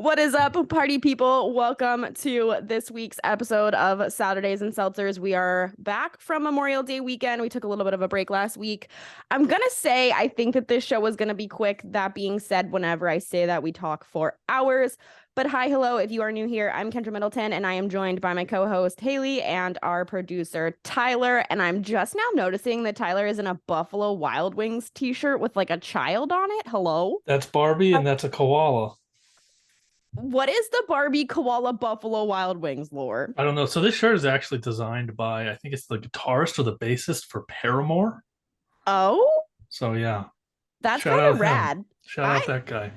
What is up, party people? Welcome to this week's episode of Saturdays and Seltzers. We are back from Memorial Day weekend. We took a little bit of a break last week. I'm going to say I think that this show was going to be quick. That being said, whenever I say that, we talk for hours. But hi, hello. If you are new here, I'm Kendra Middleton, and I am joined by my co-host, Haley, and our producer, Tyler. And I'm just now noticing that Tyler is in a Buffalo Wild Wings t-shirt with like a child on it. Hello? That's Barbie and that's a koala. What is the Barbie Koala Buffalo Wild Wings lore? I don't know. So this shirt is actually designed by, I think it's the guitarist or the bassist for Paramore. Oh, So yeah, that's shout kind out of him. rad. Shout out that guy.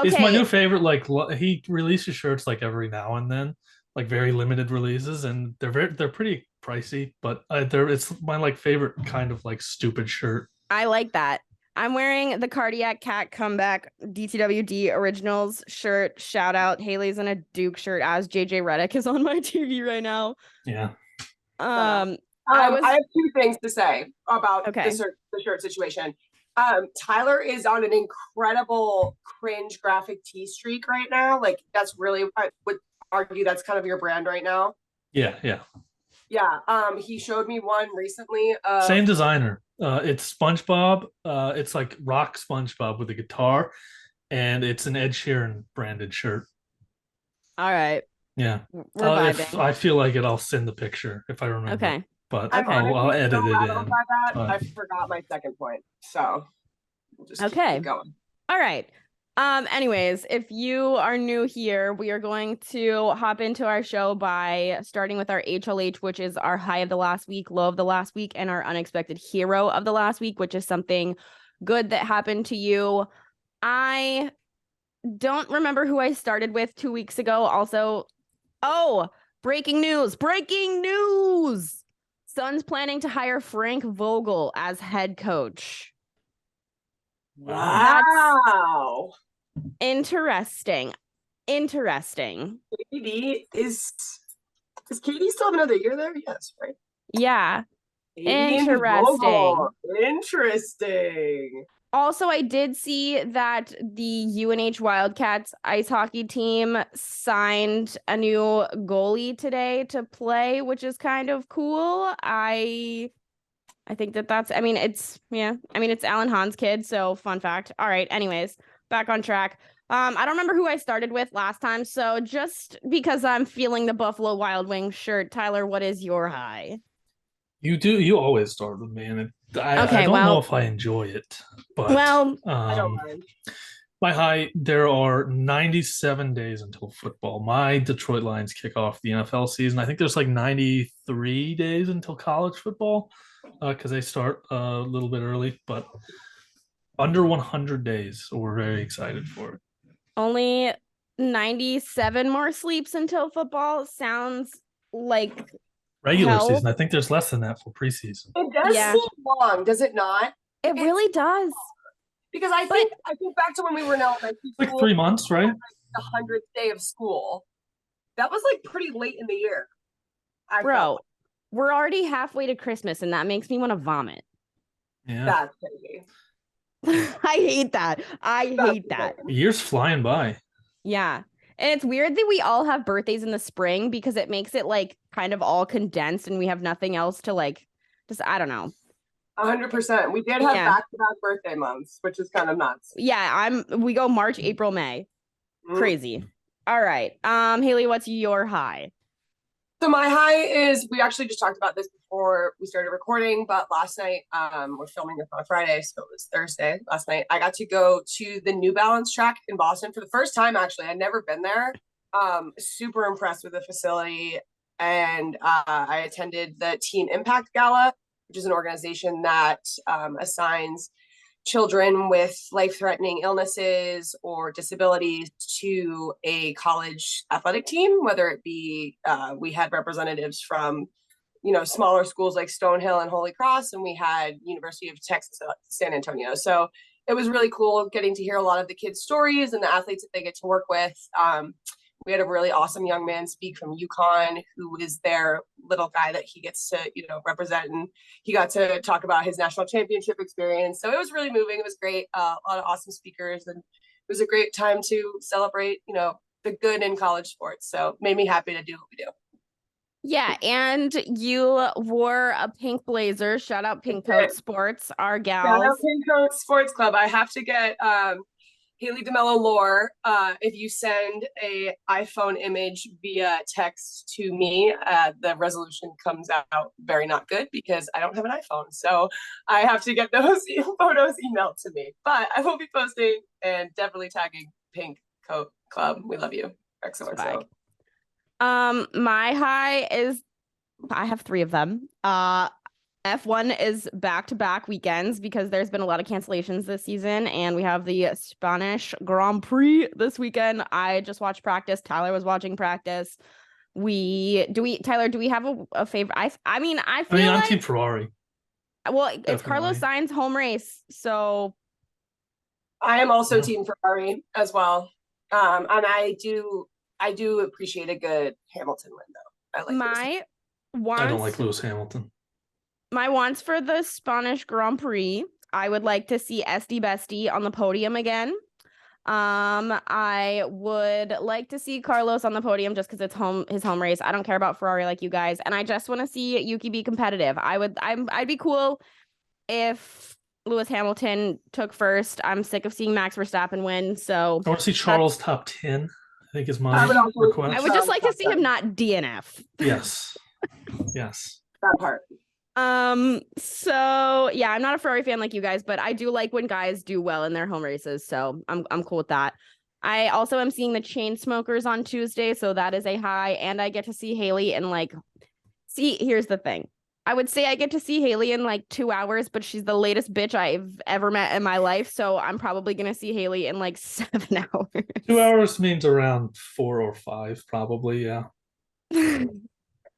He's my Okay, new favorite. Like he releases shirts like every now and then, like very limited releases, and they're pretty pricey, but it's my like favorite kind of like stupid shirt. I like that. I'm wearing the Cardiac Cat Comeback DTWD Originals shirt. Shout out. Haley's in a Duke shirt as JJ Redick is on my TV right now. Yeah. I have two things to say about Okay. the shirt situation. Tyler is on an incredible cringe graphic tee streak right now. Like that's really, I would argue that's kind of your brand right now. Yeah. Yeah. He showed me one recently. Same designer. It's SpongeBob. It's like rock SpongeBob with a guitar, and it's an Ed Sheeran branded shirt. All right. Yeah. We're If vibing. I feel like it, I'll send the picture if I remember. Okay. But Okay. I'll edit it in. By that, But I forgot my second point. So we'll just Okay. keep going. All right. Anyways, if you are new here, we are going to hop into our show by starting with our HLH, which is our high of the last week, low of the last week, and our unexpected hero of the last week, which is something good that happened to you. I don't remember who I started with 2 weeks ago. Also, breaking news. Suns planning to hire Frank Vogel as head coach. Wow. Interesting. Katie does Katie still have another year there? Yes, right? Yeah. Katie Interesting. Also, I did see that the UNH Wildcats ice hockey team signed a new goalie today to play, which is kind of cool. I think that's, it's Alan Hahn's kid, so fun fact. All right, anyways, back on track. I don't remember who I started with last time, so just because I'm feeling the Buffalo Wild Wings shirt, Tyler, what is your high? you always start with me, and I don't know if I enjoy it. But I don't mind. My high, there are 97 days until football. My Detroit Lions kick off the NFL season. I think there's like 93 days until college football because they start a little bit early, but under 100 days. So we're very excited for it. Only 97 more sleeps until football sounds like regular season. I think there's less than that for preseason. It does seem long, does it not? It really does. Because I think back to when we were in elementary school, like 3 months, right? The 100th day of school. That was like pretty late in the year. Bro, we're already halfway to Christmas, and that makes me want to vomit. Yeah. That's crazy. I hate that. The year's flying by. Yeah. And it's weird that we all have birthdays in the spring because it makes it like kind of all condensed and we have nothing else to like, just, I don't know. 100%. We did have back-to-back birthday months, which is kind of nuts. Yeah, we go March, April, May. Crazy. All right. Haley, what's your high? So my high is, we actually just talked about this before we started recording, but last night, we're filming this on Friday, so it was Thursday last night. I got to go to the New Balance track in Boston for the first time, actually. I'd never been there. Super impressed with the facility. And I attended the Team Impact Gala, which is an organization that assigns children with life-threatening illnesses or disabilities to a college athletic team, whether it be we had representatives from smaller schools like Stonehill and Holy Cross, and we had University of Texas at San Antonio. So it was really cool getting to hear a lot of the kids' stories and the athletes that they get to work with. We had a really awesome young man speak from UConn, who is their little guy that he gets to, represent. And he got to talk about his national championship experience. So it was really moving. It was great. A lot of awesome speakers. And it was a great time to celebrate, the good in college sports. So made me happy to do what we do. Yeah, and you wore a pink blazer. Shout out Pink Coat Sports, our gals. Shout out Pink Coat Sports Club. I have to get Haley DeMello lore. If you send a iPhone image via text to me, the resolution comes out very not good because I don't have an iPhone. So I have to get those photos emailed to me. But I will be posting and definitely tagging Pink Coat Club. We love you. XOXO. My high is I have 3 of them. F1 is back-to-back weekends because there's been a lot of cancellations this season, and we have the Spanish Grand Prix this weekend. I just watched practice. Tyler was watching practice. Tyler, do we have a favorite? I mean, I'm Team Ferrari. Well, it's Definitely. Carlos Sainz home race, so I am also Team Ferrari as well. And I do appreciate a good Hamilton win, though. I don't like Lewis Hamilton. My wants for the Spanish Grand Prix, I would like to see Esti Bestie on the podium again. I would like to see Carlos on the podium just because it's his home race. I don't care about Ferrari like you guys, and I just want to see Yuki be competitive. I'd be cool if Lewis Hamilton took first. I'm sick of seeing Max Verstappen win, so I want to see Charles top 10. I think is my request. I would just like to see him not DNF. Yes. That part. So yeah, I'm not a Ferrari fan like you guys, but I do like when guys do well in their home races, so I'm cool with that. I also am seeing the Chainsmokers on Tuesday, so that is a high, and I get to see Haley in here's the thing. I would say I get to see Haley in 2 hours, but she's the latest bitch I've ever met in my life, so I'm probably gonna see Haley in 7 hours. 2 hours means around 4 or 5, probably, yeah.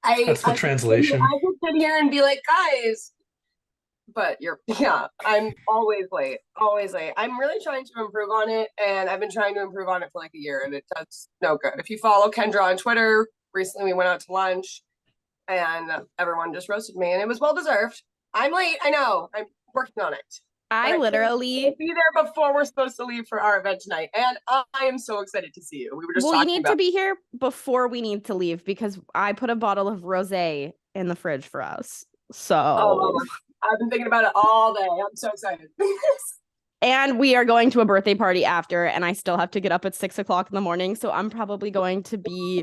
That's the translation. I could sit here and be like, guys, but I'm always late. I'm really trying to improve on it, and I've been trying to improve on it for a year, and it does no good. If you follow Kendra on Twitter, recently we went out to lunch, and everyone just roasted me, and it was well deserved. I'm late, I know. I'm working on it. I literally be there before we're supposed to leave for our event tonight, and I am so excited to see you. We were just you need to be here before we need to leave because I put a bottle of rosé in the fridge for us. So I've been thinking about it all day. I'm so excited. And we are going to a birthday party after, and I still have to get up at 6 o'clock in the morning, so I'm probably going to be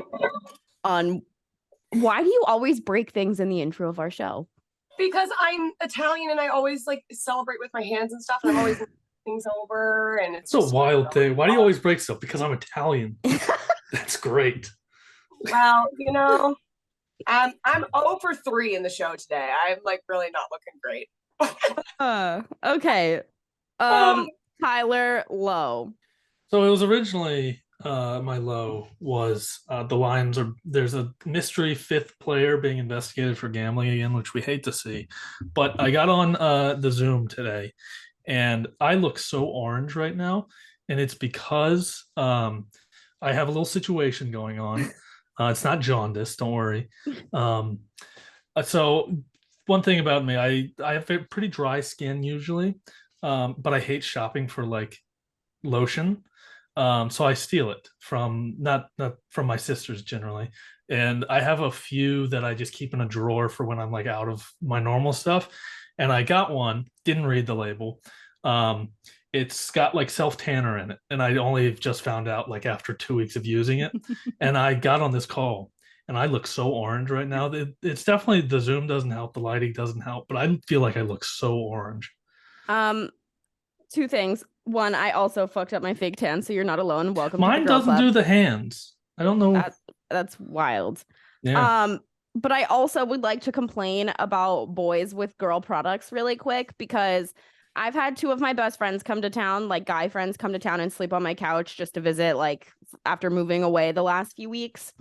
on. Why do you always break things in the intro of our show? Because I'm Italian and I always celebrate with my hands and stuff, and I'm always things over, and it's a wild thing. Why do you always break stuff? Because I'm Italian. That's great. Well, I'm 0 for 3 in the show today. I'm really not looking great. Okay. Tyler, low. So it was originally my low was the Lions there's a mystery 5th player being investigated for gambling again, which we hate to see. But I got on the Zoom today, and I look so orange right now, and it's because I have a little situation going on. It's not jaundice, don't worry. So one thing about me, I have pretty dry skin usually, but I hate shopping for lotion. So I steal it from not from my sisters generally, and I have a few that I just keep in a drawer for when I'm out of my normal stuff. And I got one, didn't read the label. It's got self tanner in it, and I only just found out after 2 weeks of using it. And I got on this call, and I look so orange right now. It's definitely the Zoom doesn't help, the lighting doesn't help, but I feel like I look so orange. 2 things. One, I also fucked up my fake tan, so you're not alone. Welcome. Mine to the Girl doesn't Club. do the hands. I don't know. That's wild. Yeah. But I also would like to complain about boys with girl products really quick, because I've had 2 of my best friends come to town, guy friends come to town and sleep on my couch just to visit, after moving away the last few weeks.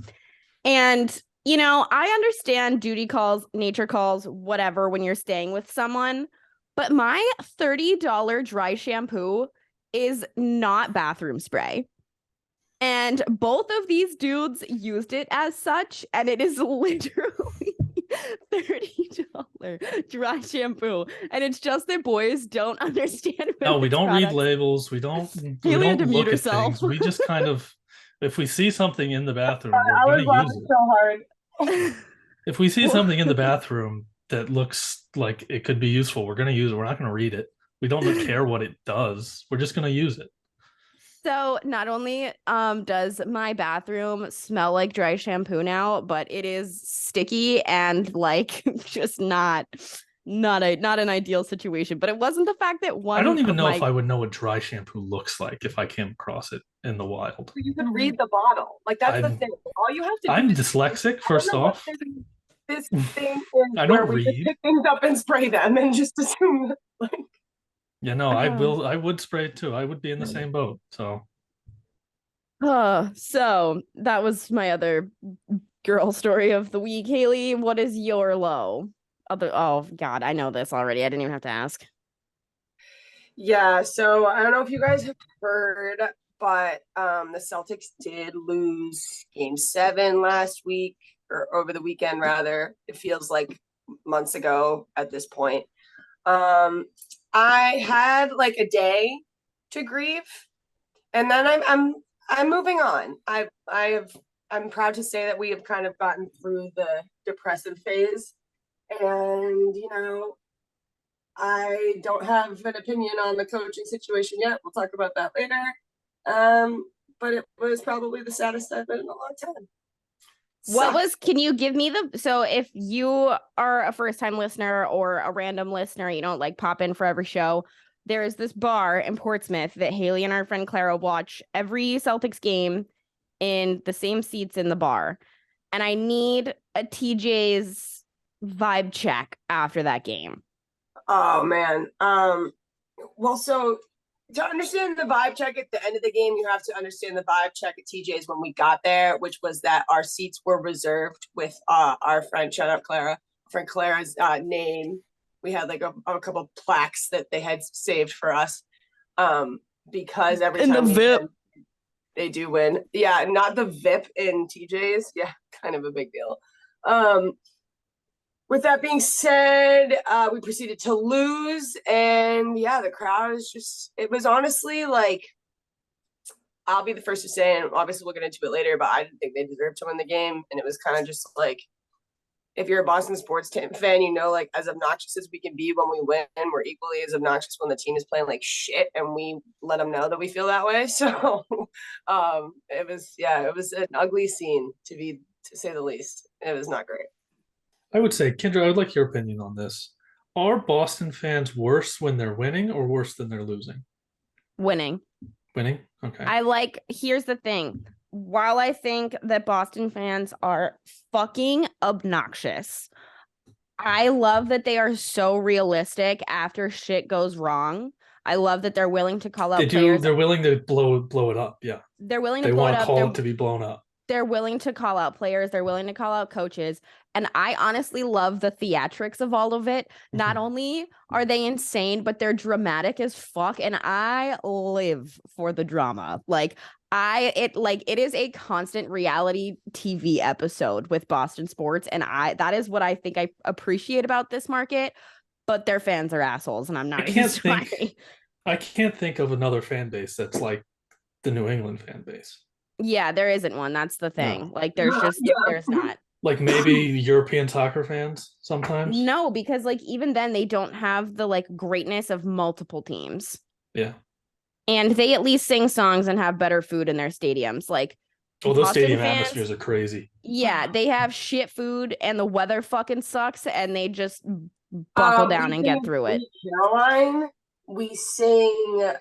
And, I understand duty calls, nature calls, whatever, when you're staying with someone. But my $30 dry shampoo is not bathroom spray. And both of these dudes used it as such, and it is literally $30 dry shampoo. And it's just that boys don't understand. No, we don't read labels. We don't look at things. We just kind of If we see something in the bathroom, I we're was gonna use laughing it. so hard. If we see something in the bathroom that looks like it could be useful, we're gonna use it. We're not gonna read it. We don't care what it does. We're just gonna use it. So not only does my bathroom smell like dry shampoo now, but it is sticky and like just not an ideal situation. But it wasn't the fact that one I don't even of know my if I would know what dry shampoo looks like if I came across it in the wild. You can read the bottle. Like that's the I'm thing. All you have to do I'm is dyslexic, I don't first know what off. this thing is I where don't we just read. pick things up and spray them and just assume that, like Yeah, no, I would spray it too. I would be in the same boat. So so that was my other girl story of the week. Haley, what is your low? Oh God, I know this already. I didn't even have to ask. yeah, so I don't know if you guys have heard, but the Celtics did lose game 7 last week or over the weekend rather. It feels like months ago at this point. I had like a day to grieve, and then I'm moving on. I'm proud to say that we have kind of gotten through the depressive phase, and I don't have an opinion on the coaching situation yet. We'll talk about that later. But it was probably the saddest I've been in a long time. Can you give me so if you are a first time listener or a random listener, you don't like pop in for every show, there is this bar in Portsmouth that Haley and our friend Clara watch every Celtics game in the same seats in the bar. And I need a TJ's vibe check after that game. Oh man. Well, so to understand the vibe check at the end of the game, you have to understand the vibe check at TJ's when we got there, which was that our seats were reserved with our friend, shout out Clara, friend Clara's name. We had like a couple of plaques that they had saved for us. Because every in time the VIP win, they do win. Yeah, not the VIP in TJ's. Yeah, kind of a big deal. With that being said, we proceeded to lose, and yeah, the crowd is it was honestly like, I'll be the first to say, and obviously we'll get into it later, but I didn't think they deserved to win the game, and it was kind of just like, if you're a Boston sports fan, like as obnoxious as we can be when we win, we're equally as obnoxious when the team is playing like shit, and we let them know that we feel that way. So, it was an ugly scene to say the least. It was not great. I would say, Kendra, I would like your opinion on this. Are Boston fans worse when they're winning or worse than they're losing? winning. Winning? Okay. Here's the thing. While I think that Boston fans are fucking obnoxious, I love that they are so realistic after shit goes wrong. I love that they're willing to call out players. They're willing to blow it up. Yeah. They're willing to They blow it want to up. call it to be blown up. They're willing to call out players. They're willing to call out coaches. And I honestly love the theatrics of all of it. Not only are they insane, but they're dramatic as fuck. And I live for the drama. It is a constant reality TV episode with Boston sports. And that is what I think I appreciate about this market. But their fans are assholes, and I'm not even sorry. I can't think of another fan base that's like the New England fan base. Yeah, there isn't one. That's the thing. No. Like, there's not. Like maybe European soccer fans sometimes. No, because like even then they don't have the like greatness of multiple teams. Yeah. And they at least sing songs and have better food in their stadiums. Like, those stadium atmospheres are crazy. Yeah, they have shit food and the weather fucking sucks, and they just buckle down and get through it. Caroline, we sing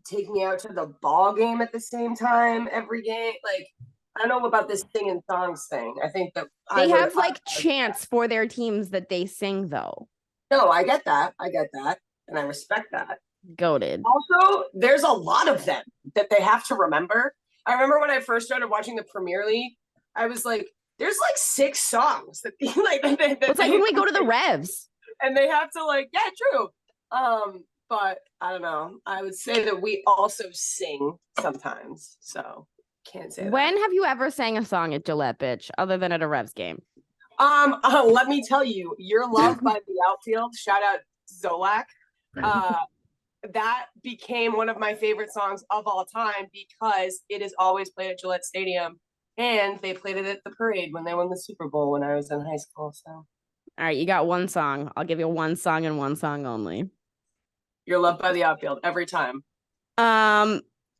"Take Me Out to the Ball Game" at the same time every game. Like, I don't know about this singing songs thing. I think that they have like chants for their teams that they sing, though. No, I get that, and I respect that. Goated. Also, there's a lot of them that they have to remember. I remember when I first started watching the Premier League, I was like, "There's like 6 songs that it's like when we go to the Revs, and they have to like, yeah, true." But I don't know. I would say that we also sing sometimes, so can't say. When have you ever sang a song at Gillette, bitch, other than at a Revs game? Let me tell you, "Your Love" by The Outfield. Shout out Zolak. that became one of my favorite songs of all time because it is always played at Gillette Stadium, and they played it at the parade when they won the Super Bowl when I was in high school. So, All right, you got one song. I'll give you one song and one song only. You're Loved by the Outfield every time.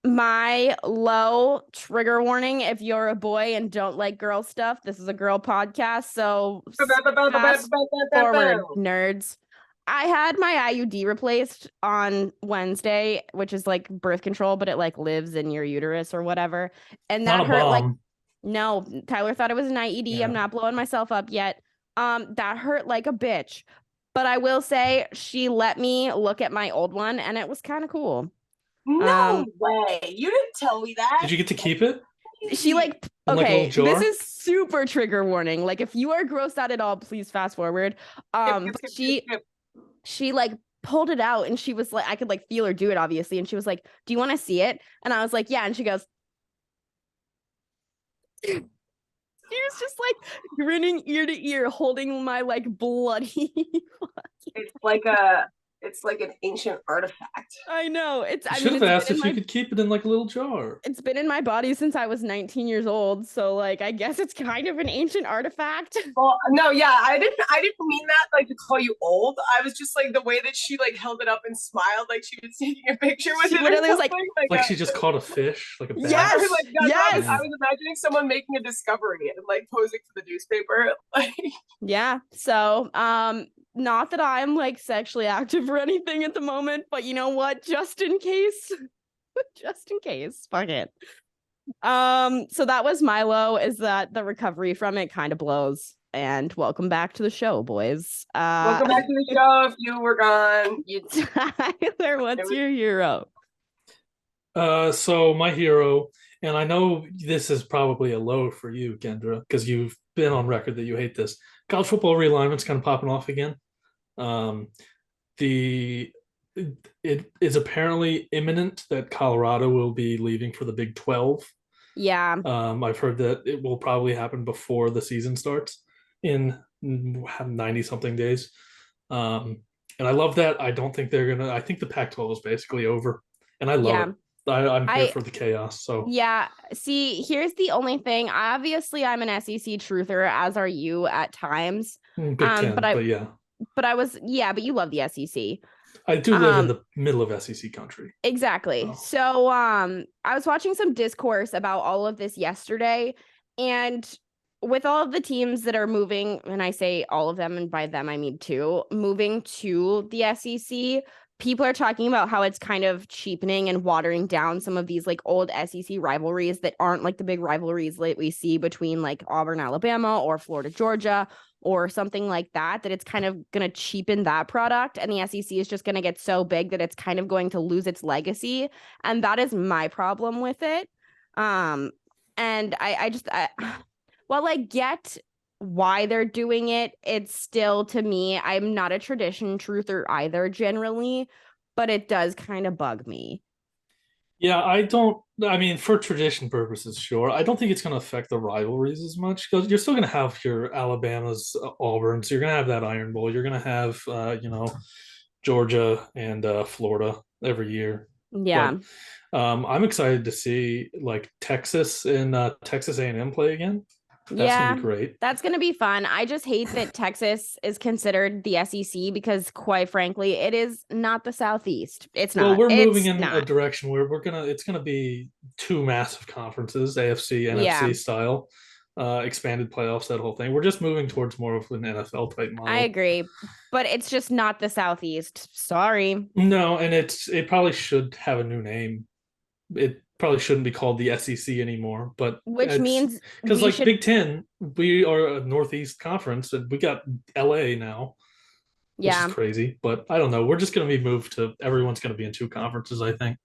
My low trigger warning: if you're a boy and don't like girl stuff, this is a girl podcast, so fast forward, nerds. I had my IUD replaced on Wednesday, which is like birth control, but it like lives in your uterus or whatever. And that hurt like no, Tyler thought it was an IED. Yeah. I'm not blowing myself up yet. That hurt like a bitch. But I will say she let me look at my old one and it was kind of cool. No way. You didn't tell me that. Did you get to keep it? She like, okay, this is super trigger warning. Like if you are grossed out at all, please fast forward. She like pulled it out and she was like, I could like feel her do it obviously. And she was like, do you want to see it? And I was like, yeah. And she goes, she was just like grinning ear to ear, holding my like bloody. It's like an ancient artifact. I know. I should have asked if you could keep it in like a little jar. It's been in my body since I was 19 years old, so like I guess it's kind of an ancient artifact. Well, no, yeah, I didn't mean that like to call you old. I was just like the way that she like held it up and smiled like she was taking a picture with it. Literally was like she just caught a fish, like a bass. Yes, yes. I was imagining someone making a discovery and like posing for the newspaper. Like yeah. So not that I'm like sexually active or anything at the moment, but you know what? Just in case, fuck it. So that was Milo. Is that the recovery from it kind of blows? And welcome back to the show, boys. Welcome back to the show. If you were gone, Tyler, what's your hero? So my hero, and I know this is probably a low for you, Kendra, because you've been on record that you hate this. College football realignment's kind of popping off again. It is apparently imminent that Colorado will be leaving for the Big 12. Yeah. I've heard that it will probably happen before the season starts in 90 something days. And I love that. I don't think they're gonna. I think the Pac-12 is basically over, and I love it. I'm here for the chaos. So yeah. See, here's the only thing. Obviously, I'm an SEC truther, as are you at times. Big 10, but yeah. But but you love the SEC. I do live in the middle of SEC country. Exactly. Oh. So I was watching some discourse about all of this yesterday, and with all of the teams that are moving, and I say all of them, and by them I mean two, moving to the SEC, people are talking about how it's kind of cheapening and watering down some of these like old SEC rivalries that aren't like the big rivalries that we see between like Auburn, Alabama, or Florida, Georgia, or something like that, that it's kind of going to cheapen that product. And the SEC is just going to get so big that it's kind of going to lose its legacy. And that is my problem with it. And while I get why they're doing it, it's still, to me, I'm not a tradition truther either generally, but it does kind of bug me. Yeah, I mean, for tradition purposes, sure. I don't think it's going to affect the rivalries as much because you're still going to have your Alabamas, Auburns. You're going to have that Iron Bowl. You're going to have, Georgia and Florida every year. Yeah. But, I'm excited to see like Texas and Texas A&M play again. That's gonna be great. That's gonna be fun. I just hate that Texas is considered the SEC because, quite frankly, it is not the Southeast. It's not. Well, we're moving in a direction where it's gonna be two massive conferences, AFC, NFC style, expanded playoffs, that whole thing. We're just moving towards more of an NFL type model. I agree, but it's just not the Southeast. Sorry. No, and it probably should have a new name. It probably shouldn't be called the SEC anymore, but which means because like Big Ten, we are a Northeast conference and we got LA now, which is crazy. But I don't know. We're just going to be moved to everyone's going to be in two conferences. I think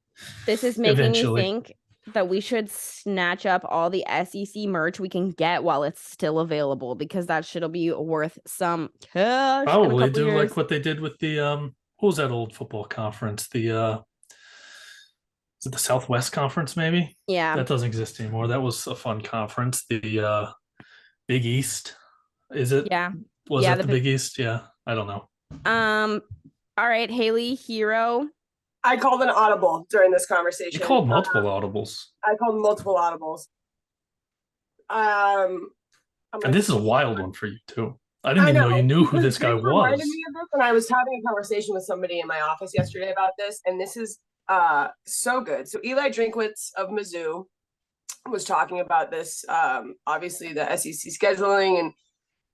this is making me think that we should snatch up all the SEC merch we can get while it's still available because that shit'll be worth some cash. Probably do like what they did with the what was that old football conference? Is it the Southwest Conference, maybe? Yeah. That doesn't exist anymore. That was a fun conference. The Big East, is it? Yeah. Was it the Big East? Yeah. I don't know. All right, Haley, hero. I called an audible during this conversation. You called multiple audibles. I called multiple audibles. And this is a wild one for you too. I didn't even know you knew who this guy was. Reminded me of this, and I was having a conversation with somebody in my office yesterday about this, and this is so good. So Eli Drinkwitz of Mizzou was talking about this, obviously the SEC scheduling and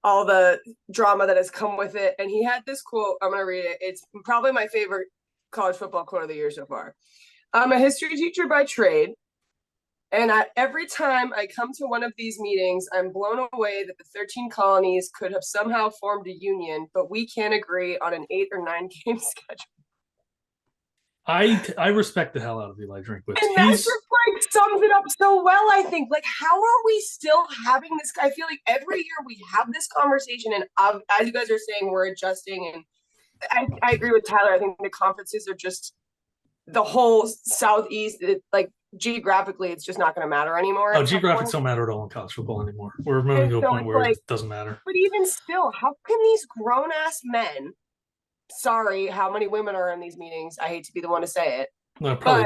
all the drama that has come with it. And he had this quote. I'm going to read it. It's probably my favorite college football quote of the year so far. I'm a history teacher by trade. And every time I come to one of these meetings, I'm blown away that the 13 colonies could have somehow formed a union, but we can't agree on an 8 or 9 game schedule. I respect the hell out of Eli Drinkwitz. And that just like sums it up so well, I think. Like, how are we still having this? I feel like every year we have this conversation, and as you guys are saying, we're adjusting. And I agree with Tyler. I think the conferences are just the whole Southeast, like geographically, it's just not going to matter anymore. Oh, geographics don't matter at all in college football anymore. We're moving to a point where it doesn't matter. But even still, how can these grown-ass men, sorry, how many women are in these meetings? I hate to be the one to say it. No, probably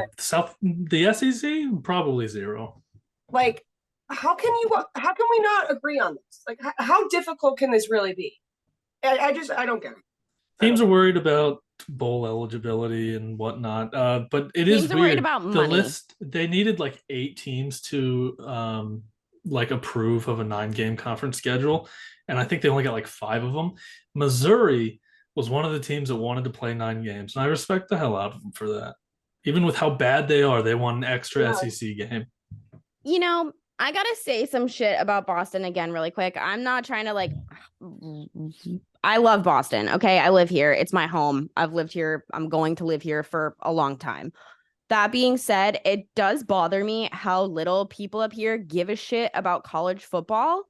the SEC, probably 0. Like, how can we not agree on this? Like, how difficult can this really be? I don't get it. Teams are worried about bowl eligibility and whatnot, but it is weird. About the money. list, they needed like 8 teams to like approve of a 9-game conference schedule, and I think they only got like 5 of them. Missouri was one of the teams that wanted to play 9 games, and I respect the hell out of them for that. Even with how bad they are, they won an extra SEC game. You know, I gotta say some shit about Boston again really quick. I'm not trying to like, I love Boston. Okay. I live here. It's my home. I've lived here. I'm going to live here for a long time. That being said, it does bother me how little people up here give a shit about college football.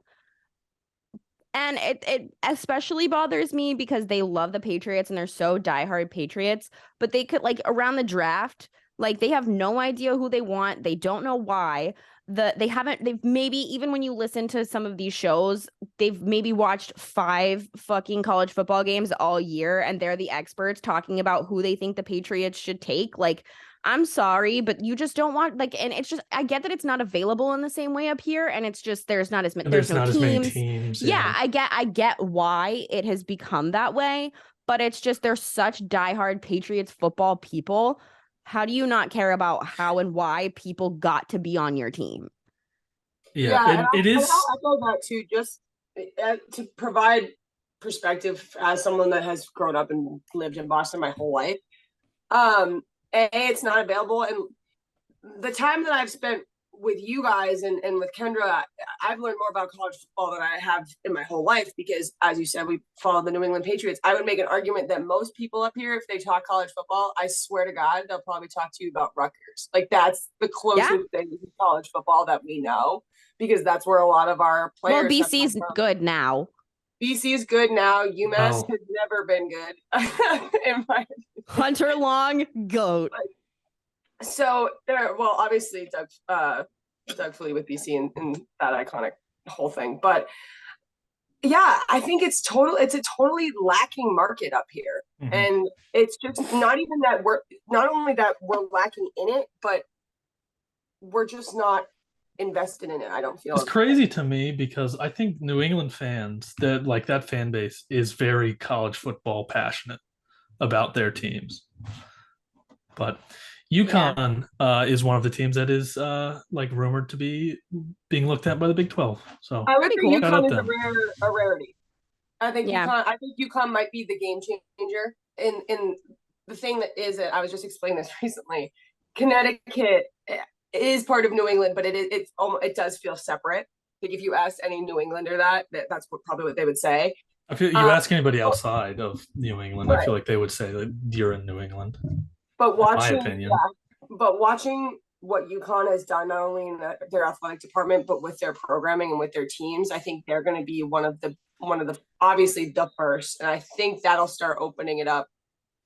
And it especially bothers me because they love the Patriots and they're so diehard Patriots, but they could like around the draft, like they have no idea who they want. They don't know why. They've maybe, even when you listen to some of these shows, they've maybe watched 5 fucking college football games all year and they're the experts talking about who they think the Patriots should take. Like, I'm sorry, but you just don't want like, and it's just, I get that it's not available in the same way up here. And it's just, there's not as many, there's no not teams. As many teams. Yeah, I get why it has become that way, but it's just, they're such diehard Patriots football people. How do you not care about how and why people got to be on your team? Yeah, it is. I know that too, just to provide perspective as someone that has grown up and lived in Boston my whole life. It's not available. And the time that I've spent with you guys and with Kendra, I've learned more about college football than I have in my whole life because, as you said, we follow the New England Patriots. I would make an argument that most people up here, if they talk college football, I swear to God, they'll probably talk to you about Rutgers. Like, that's the closest thing to college football that we know because that's where a lot of our players. Well, BC's good now. BC is good now. UMass has never been good. In my Hunter Long, GOAT. So there, well, obviously Doug Flutie with BC and that iconic whole thing, but yeah, I think it's a totally lacking market up here, and it's just not even that not only that we're lacking in it, but we're just not invested in it. I don't feel it's crazy to me because I think New England fans that fan base is very college football passionate about their teams, but UConn is one of the teams that is like rumored to be being looked at by the Big 12. So I would think UConn is a rarity. I think UConn might be the game changer. In the thing that is it, I was just explaining this recently. Connecticut is part of New England, but it does feel separate. Like if you ask any New Englander that's probably what they would say. I feel you ask anybody outside of New England, right. I feel like they would say that you're in New England. But watching what UConn has done, not only in their athletic department, but with their programming and with their teams, I think they're going to be one of the obviously the first, and I think that'll start opening it up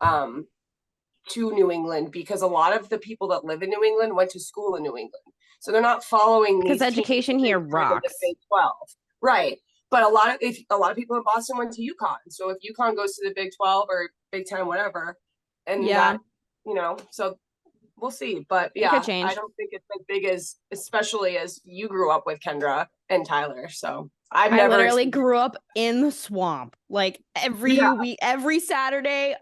to New England because a lot of the people that live in New England went to school in New England, so they're not following because education here rocks. Big 12, right? But a lot of people in Boston went to UConn, so if UConn goes to the Big 12 or Big 10, whatever, and so we'll see. But It yeah, could change. I don't think it's as big as, especially as you grew up with Kendra and Tyler. So I literally grew up in the swamp, like every Yeah. week, every Saturday.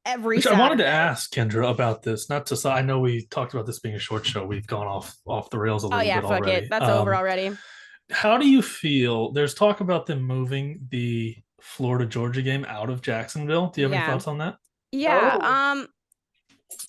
I wanted to Saturday. ask Kendra about this. Not to, I know we talked about this being a short show. We've gone off the rails a little bit Fuck already. it. That's over already. How do you feel? There's talk about them moving the Florida Georgia game out of Jacksonville. Do you have any thoughts on that? Yeah.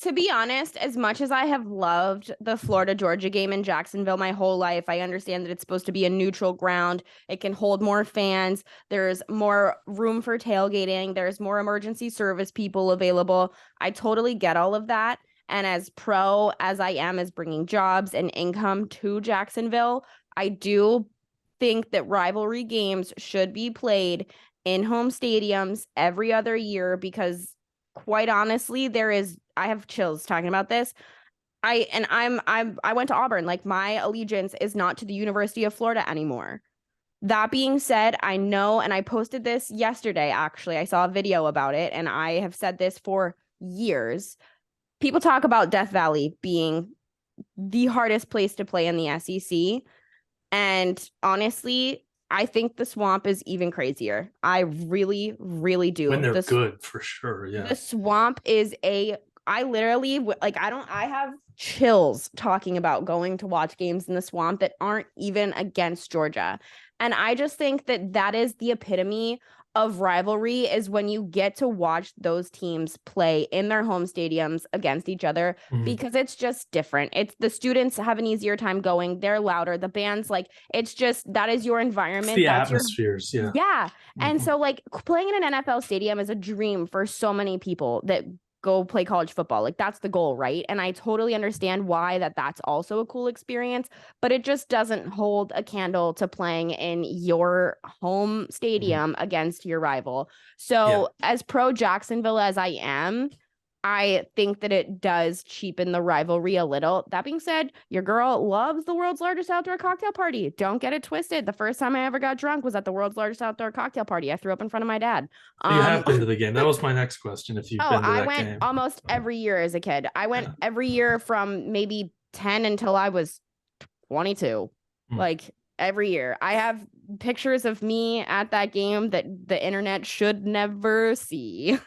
To be honest, as much as I have loved the Florida Georgia game in Jacksonville my whole life, I understand that it's supposed to be a neutral ground. It can hold more fans. There's more room for tailgating. There's more emergency service people available. I totally get all of that. And as pro as I am as bringing jobs and income to Jacksonville, I do think that rivalry games should be played in home stadiums every other year because quite honestly, I have chills talking about this. I went to Auburn. Like my allegiance is not to the University of Florida anymore. That being said, I know, and I posted this yesterday, actually. I saw a video about it, and I have said this for years. People talk about Death Valley being the hardest place to play in the SEC. And honestly, I think the Swamp is even crazier. I really, really do. When they're good, for sure. Yeah. The Swamp is I literally, like, I have chills talking about going to watch games in the Swamp that aren't even against Georgia. And I just think that that is the epitome of rivalry, is when you get to watch those teams play in their home stadiums against each other, because it's just different. It's the students have an easier time going. They're louder. The band's like, it's just, that is your environment. It's the That's atmospheres. Yeah. And so like playing in an NFL stadium is a dream for so many people that go play college football. Like that's the goal, right? And I totally understand why that's also a cool experience, but it just doesn't hold a candle to playing in your home stadium against your rival. So as pro Jacksonville as I am, I think that it does cheapen the rivalry a little. That being said, your girl loves the world's largest outdoor cocktail party. Don't get it twisted. The first time I ever got drunk was at the world's largest outdoor cocktail party. I threw up in front of my dad. You have been to the game. That was my next question. If you've been to that I went game. almost every year as a kid. I went every year from maybe 10 until I was 22. Like every year. I have pictures of me at that game that the internet should never see.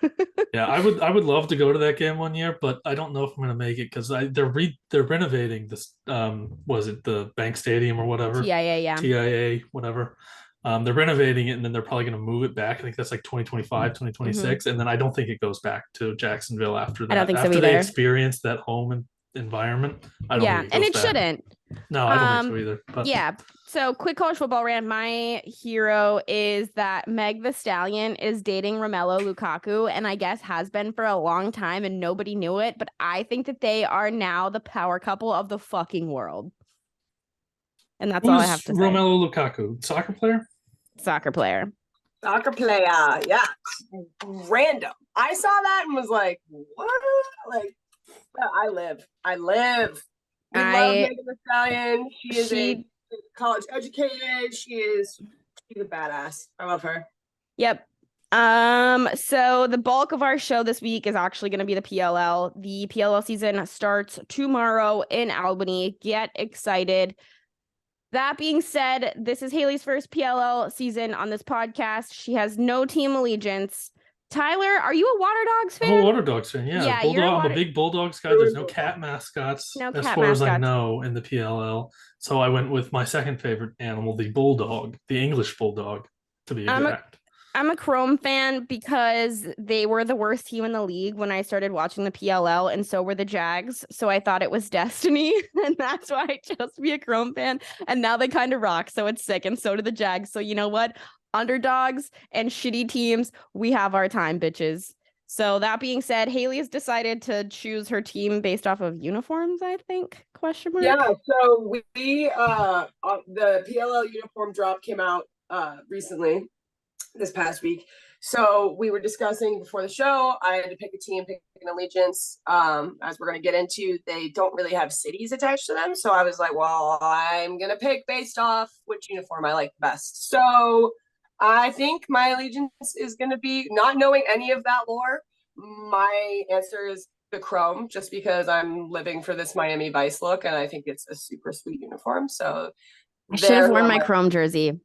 Yeah, I would love to go to that game one year, but I don't know if I'm going to make it because they're renovating this. Was it the Bank Stadium or whatever? TIA, whatever. They're renovating it, and then they're probably going to move it back. I think that's like 2025, 2026, and then I don't think it goes back to Jacksonville after that. I don't think so after either. They experience that home environment. I don't think it and it goes back. shouldn't. No, I don't think so either. But. Yeah. So quick college football rant. My hero is that Meg the Stallion is dating Romelu Lukaku, and I guess has been for a long time and nobody knew it. But I think that they are now the power couple of the fucking world. And that's all I have to say. Romelu Lukaku, soccer player? Soccer player. Yeah. Random. I saw that and was like, what? Like, I live. We love Megan Thee Stallion. She is a college educated. She's a badass. I love her. Yep. So the bulk of our show this week is actually going to be the PLL. The PLL season starts tomorrow in Albany. Get excited. That being said, this is Haley's first PLL season on this podcast. She has no team allegiance. Tyler, are you a Water Dogs fan? I'm a Water Dogs fan, yeah. I'm a big Bulldogs guy. There's no cat mascots as far as I know in the PLL. So I went with my second favorite animal, the Bulldog, the English Bulldog, to be exact. I'm a Chrome fan because they were the worst team in the league when I started watching the PLL, and so were the Jags. So I thought it was destiny, and that's why I chose to be a Chrome fan. And now they kind of rock, so it's sick, and so do the Jags. So you know what? Underdogs and shitty teams, we have our time, bitches. So that being said, Haley has decided to choose her team based off of uniforms, I think, question mark. Yeah, so we the PLL uniform drop came out recently this past week. So we were discussing before the show. I had to pick a team, pick an allegiance. As we're going to get into, they don't really have cities attached to them. So I was like, well, I'm going to pick based off which uniform I like best. So I think my allegiance is going to be, not knowing any of that lore, my answer is the chrome just because I'm living for this Miami Vice look, and I think it's a super sweet uniform. So I should have worn my chrome jersey.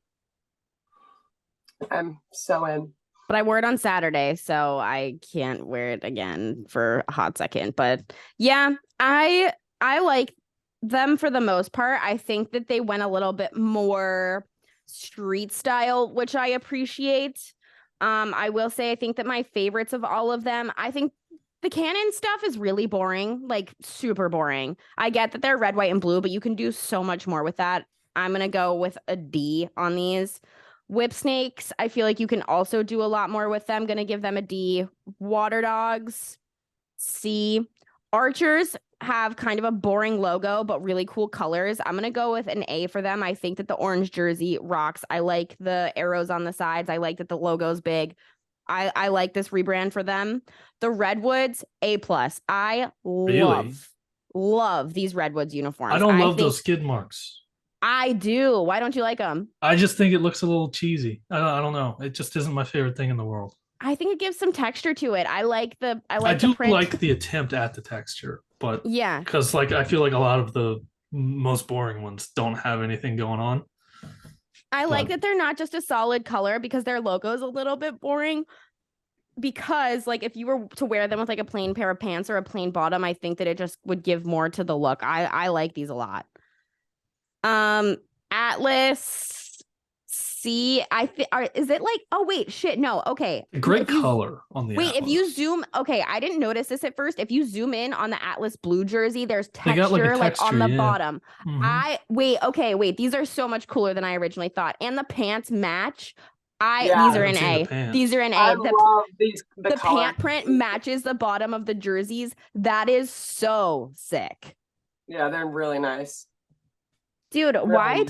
I'm so in. But I wore it on Saturday, so I can't wear it again for a hot second. But yeah, I like them for the most part. I think that they went a little bit more street style, which I appreciate. I will say I think that my favorites of all of them, I think the Canon stuff is really boring, like super boring. I get that they're red, white, and blue, but you can do so much more with that. I'm going to go with a D on these. Whip snakes, I feel like you can also do a lot more with them. Going to give them a D. Water dogs, C. Archers have kind of a boring logo, but really cool colors. I'm going to go with an A for them. I think that the orange jersey rocks. I like the arrows on the sides. I like that the logo's big. I like this rebrand for them. The Redwoods, A+. I love these Redwoods uniforms. I don't love those skid marks. I do. Why don't you like them? I just think it looks a little cheesy. I don't know. It just isn't my favorite thing in the world. I think it gives some texture to it. I like the print. Like the attempt at the texture, but yeah, because like I feel like a lot of the most boring ones don't have anything going on. I like that they're not just a solid color because their logo is a little bit boring. Because like if you were to wear them with like a plain pair of pants or a plain bottom, I think that it just would give more to the look. I like these a lot. Atlas C. Is it like, oh wait, shit, no, okay. Great color on the wait, Atlas. if you zoom, okay, I didn't notice this at first. If you zoom in on the Atlas blue jersey, there's texture like on the bottom. Wait, these are so much cooler than I originally thought. And the pants match. These are an A. These are an A. I love these. The pant print matches the bottom of the jerseys. That is so sick. Yeah, they're really nice. Dude, really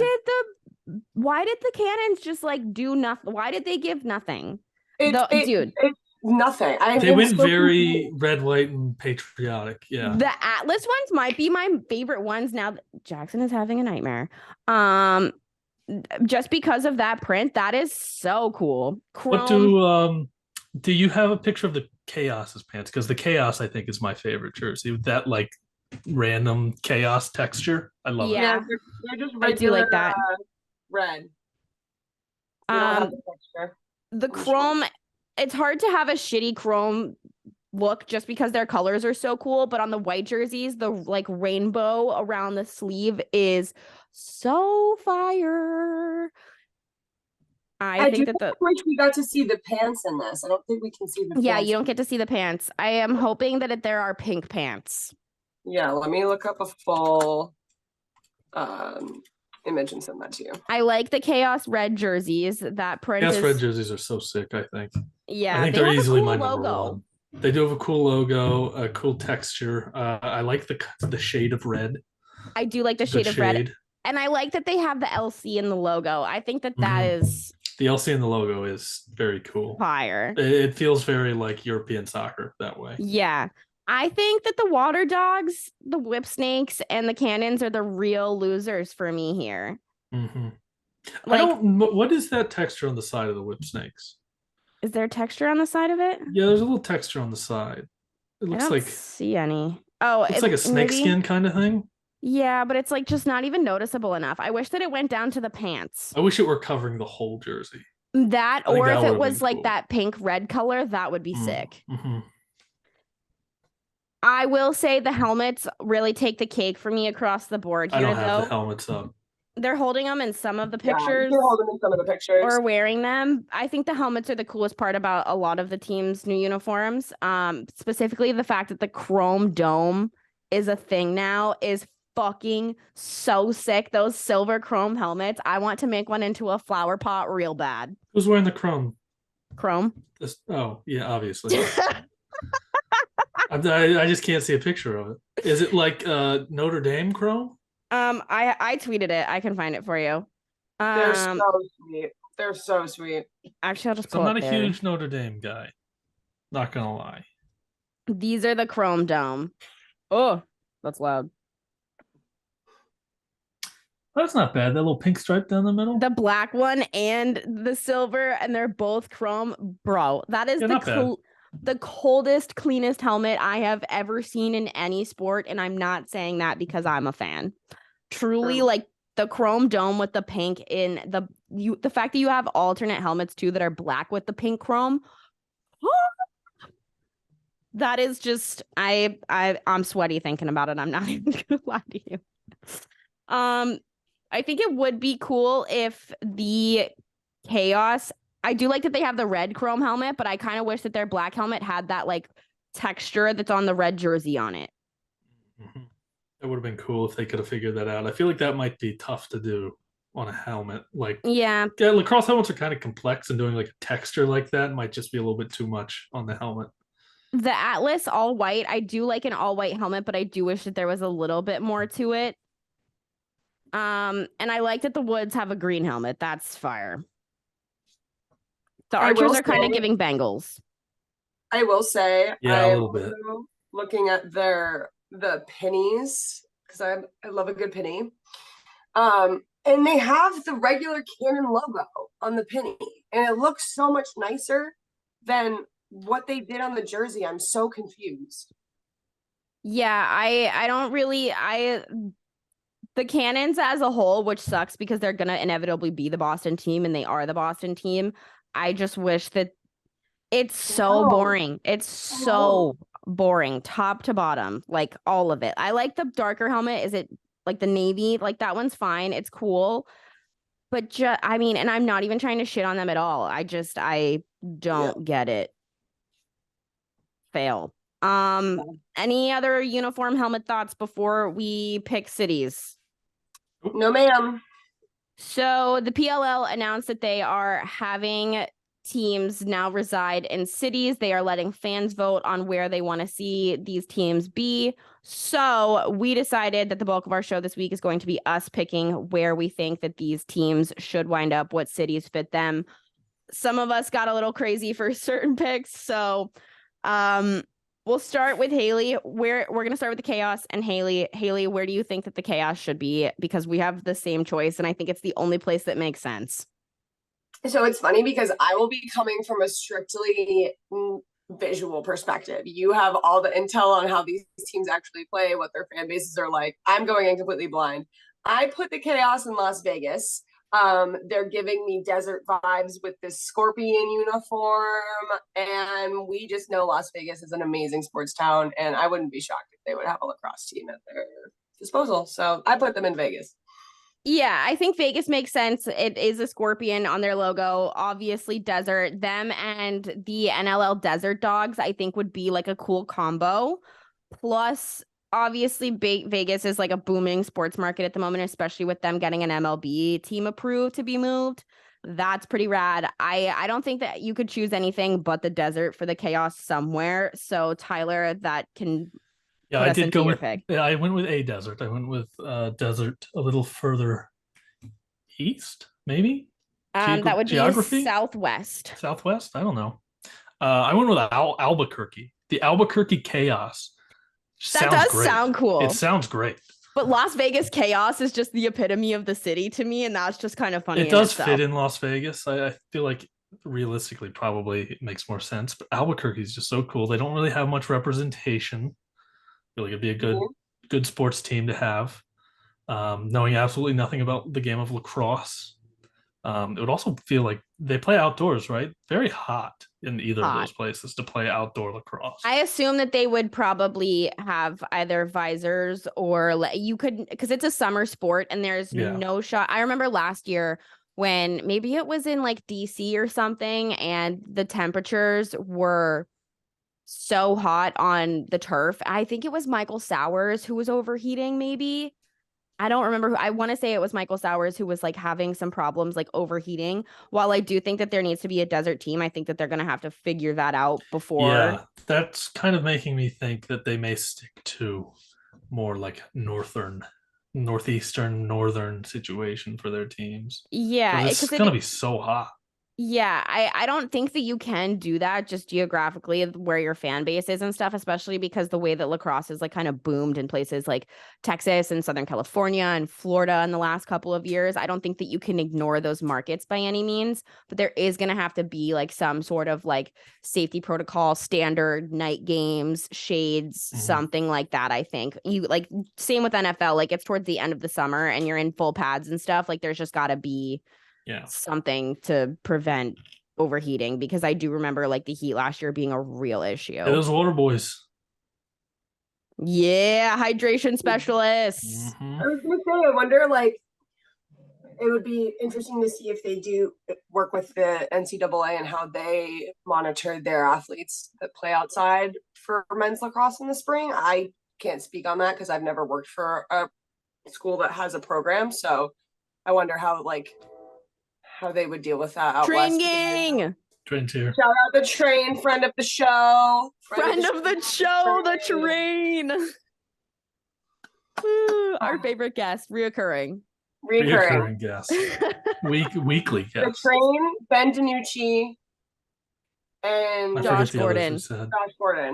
why did the Cannons just like do nothing? Why did they give nothing? It's nothing. They went very red, white, and patriotic. Yeah. The Atlas ones might be my favorite ones now that Jackson is having a nightmare. Just because of that print, that is so cool. What do you have a picture of the Chaos's pants? Because the Chaos, I think, is my favorite jersey with that like random chaos texture. I love it. Yeah, they're just regular, I do like that. Red. The chrome, it's hard to have a shitty chrome look just because their colors are so cool, but on the white jerseys, the like rainbow around the sleeve is so fire. I think that wish we got to see the pants in this. I don't think we can see the pants. Yeah, you don't get to see the pants. I am hoping that there are pink pants. Yeah, let me look up a full image and send that to you. I like the Chaos red jerseys. That print Chaos red jerseys are so sick, I think. Yeah, I think they're easily my number one. They do have a cool logo, a cool texture. I like the shade of red. I do like the shade of red. And I like that they have the LC in the logo. I think that is... The LC in the logo is very cool. Fire. It feels very like European soccer that way. Yeah. I think that the Water Dogs, the Whip Snakes, and the Cannons are the real losers for me here. Mm-hmm. What is that texture on the side of the Whip Snakes? Is there texture on the side of it? Yeah, there's a little texture on the side. It looks like... see any. Oh, it's like a snake skin kind of thing. Yeah, but it's like just not even noticeable enough. I wish that it went down to the pants. I wish it were covering the whole jersey. That, or if it was like that pink red color, that would be sick. Mm-hmm. I will say the helmets really take the cake for me across the board here, I don't have the helmets up. They're holding them in some of the pictures. They're holding in some of the pictures. Or wearing them. I think the helmets are the coolest part about a lot of the team's new uniforms. Specifically the fact that the chrome dome is a thing now is fucking so sick. Those silver chrome helmets. I want to make one into a flower pot real bad. Who's wearing the chrome? Chrome? Oh, yeah, obviously. I just can't see a picture of it. Is it like Notre Dame chrome? I tweeted it. I can find it for you. They're so sweet. They're so sweet. Actually, I'll just I'm not a huge Notre Dame guy. Not gonna lie. These are the chrome dome. Oh, that's loud. That's not bad. That little pink stripe down the middle. The black one and the silver, and they're both chrome. Bro, that is the coldest, cleanest helmet I have ever seen in any sport. And I'm not saying that because I'm a fan. Truly, like the chrome dome with the pink in the fact that you have alternate helmets too that are black with the pink chrome. That is just I'm sweaty thinking about it. I'm not even gonna lie to you. I think it would be cool if the Chaos. I do like that they have the red chrome helmet, but I kind of wish that their black helmet had that like texture that's on the red jersey on it. Mm-hmm. It would have been cool if they could have figured that out. I feel like that might be tough to do on a helmet. Like, yeah, lacrosse helmets are kind of complex, and doing like a texture like that might just be a little bit too much on the helmet. The Atlas all white. I do like an all white helmet, but I do wish that there was a little bit more to it. And I like that the Woods have a green helmet. That's fire. The Archers are kind of giving Bengals. I will say, yeah, a little bit. Looking at the pennies, because I love a good penny. And they have the regular Canon logo on the penny, and it looks so much nicer than what they did on the jersey. I'm so confused. Yeah, I don't really the Cannons as a whole, which sucks because they're gonna inevitably be the Boston team, and they are the Boston team. I just wish that it's so boring. It's so boring, top to bottom, like all of it. I like the darker helmet. Is it like the navy? Like that one's fine. It's cool. But I mean, and I'm not even trying to shit on them at all. I don't get it. Fail. Any other uniform helmet thoughts before we pick cities? No, ma'am. So the PLL announced that they are having teams now reside in cities. They are letting fans vote on where they want to see these teams be. So we decided that the bulk of our show this week is going to be us picking where we think that these teams should wind up, what cities fit them. Some of us got a little crazy for certain picks. So we'll start with Haley. We're going to start with the Chaos. And Haley, where do you think that the Chaos should be? Because we have the same choice, and I think it's the only place that makes sense. So it's funny because I will be coming from a strictly visual perspective. You have all the intel on how these teams actually play, what their fan bases are like. I'm going in completely blind. I put the Chaos in Las Vegas. They're giving me desert vibes with this scorpion uniform, and we just know Las Vegas is an amazing sports town, and I wouldn't be shocked if they would have a lacrosse team at their disposal. So I put them in Vegas. Yeah, I think Vegas makes sense. It is a scorpion on their logo. Obviously, desert. Them and the NLL Desert Dogs, I think, would be like a cool combo. Plus, obviously, Vegas is like a booming sports market at the moment, especially with them getting an MLB team approved to be moved. That's pretty rad. I don't think that you could choose anything but the desert for the Chaos somewhere. So, Tyler, that can... Yeah, I did go with. Yeah, I went with a desert. I went with desert a little further east, maybe. That would be southwest. Southwest? I don't know. I went with Albuquerque. The Albuquerque Chaos. That does sound cool. It sounds great. But Las Vegas Chaos is just the epitome of the city to me, and that's just kind of funny. It does fit in Las Vegas. I feel like realistically, probably it makes more sense. But Albuquerque is just so cool. They don't really have much representation. I feel like it'd be a good sports team to have. Knowing absolutely nothing about the game of lacrosse. It would also feel like they play outdoors, right? Very hot in either of those places to play outdoor lacrosse. I assume that they would probably have either visors or you could, because it's a summer sport and there's no shot. I remember last year when maybe it was in like DC or something and the temperatures were so hot on the turf. I think it was Michael Sowers who was overheating, maybe. I don't remember who. I want to say it was Michael Sowers who was like having some problems like overheating. While I do think that there needs to be a desert team, I think that they're going to have to figure that out before. Yeah, that's kind of making me think that they may stick to more like northeastern, northern situation for their teams. Yeah, it's going to be so hot. Yeah, I don't think that you can do that just geographically where your fan base is and stuff, especially because the way that lacrosse is like kind of boomed in places like Texas and Southern California and Florida in the last couple of years. I don't think that you can ignore those markets by any means, but there is going to have to be like some sort of like safety protocol, standard night games, shades, something like that. I think you like same with NFL, like it's towards the end of the summer and you're in full pads and stuff. Like there's just got to be something to prevent overheating, because I do remember like the heat last year being a real issue. Yeah, those water boys. Yeah, hydration specialists. I was gonna say, I wonder, like, it would be interesting to see if they do work with the NCAA and how they monitor their athletes that play outside for men's lacrosse in the spring. I can't speak on that because I've never worked for a school that has a program, so I wonder how they would deal with that out Train west. gang. Train's here. Shout out the Train, friend of the show. Friend of the show, the Train. Our favorite guest, reoccurring guest. Weekly guest. The Train, Ben DiNucci, and Josh Gordon.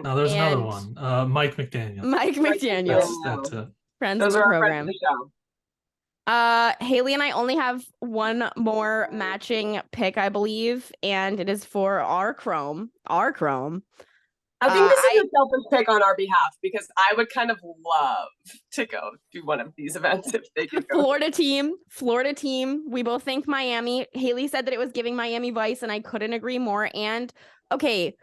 No, there's another one. Mike McDaniel. Mike McDaniel. That's it. Friends Those of the are program. friends of the show. Haley and I only have one more matching pick, I believe, and it is for our Chrome. I think this is a selfish pick on our behalf because I would kind of love to go to one of these events if they could go. Florida team. We both think Miami. Haley said that it was giving Miami Vice, and I couldn't agree more. And okay,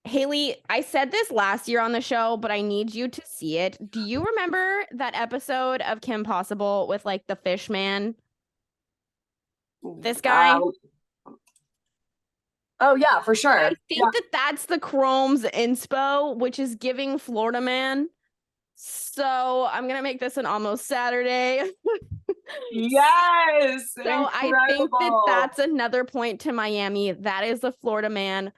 Haley, I said this last year on the show, but I need you to see it. Do you remember that episode of Kim Possible with like the fish man? This guy? Oh, yeah, for sure. I think that's the Chrome's inspo, which is giving Florida man. So I'm going to make this an almost Saturday. Yes. So incredible. I think that's another point to Miami. That is the Florida man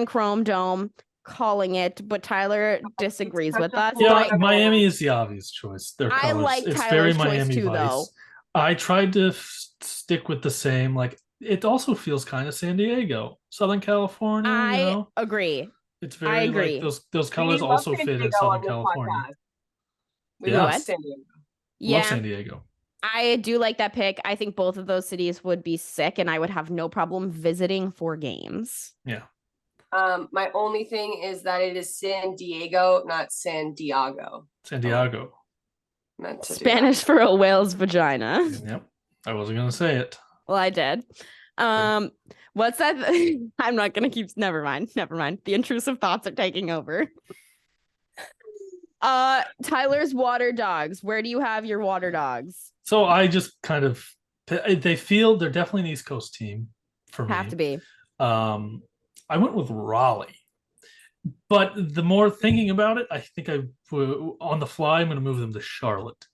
Chrome Dome calling it, but Tyler disagrees with us. Yeah, Miami is the obvious choice. I like it's Tyler's very Miami choice too, Vice. though. I tried to stick with the same, like, it also feels kind of San Diego, Southern California. I agree. It's very like those colors also fit in Southern California. We love San Diego. Love San Diego. I do like that pick. I think both of those cities would be sick, and I would have no problem visiting for games. Yeah. My only thing is that it is San Diego, not San Diego. San Diego. Spanish for a whale's vagina. Yep. I wasn't gonna say it. Well, I did. What's that? I'm not gonna keep. Never mind. The intrusive thoughts are taking over. Tyler's water dogs. Where do you have your water dogs? So I just kind of, they're definitely an East Coast team for me. Have to be. I went with Raleigh, but the more thinking about it, I think on the fly I'm going to move them to Charlotte,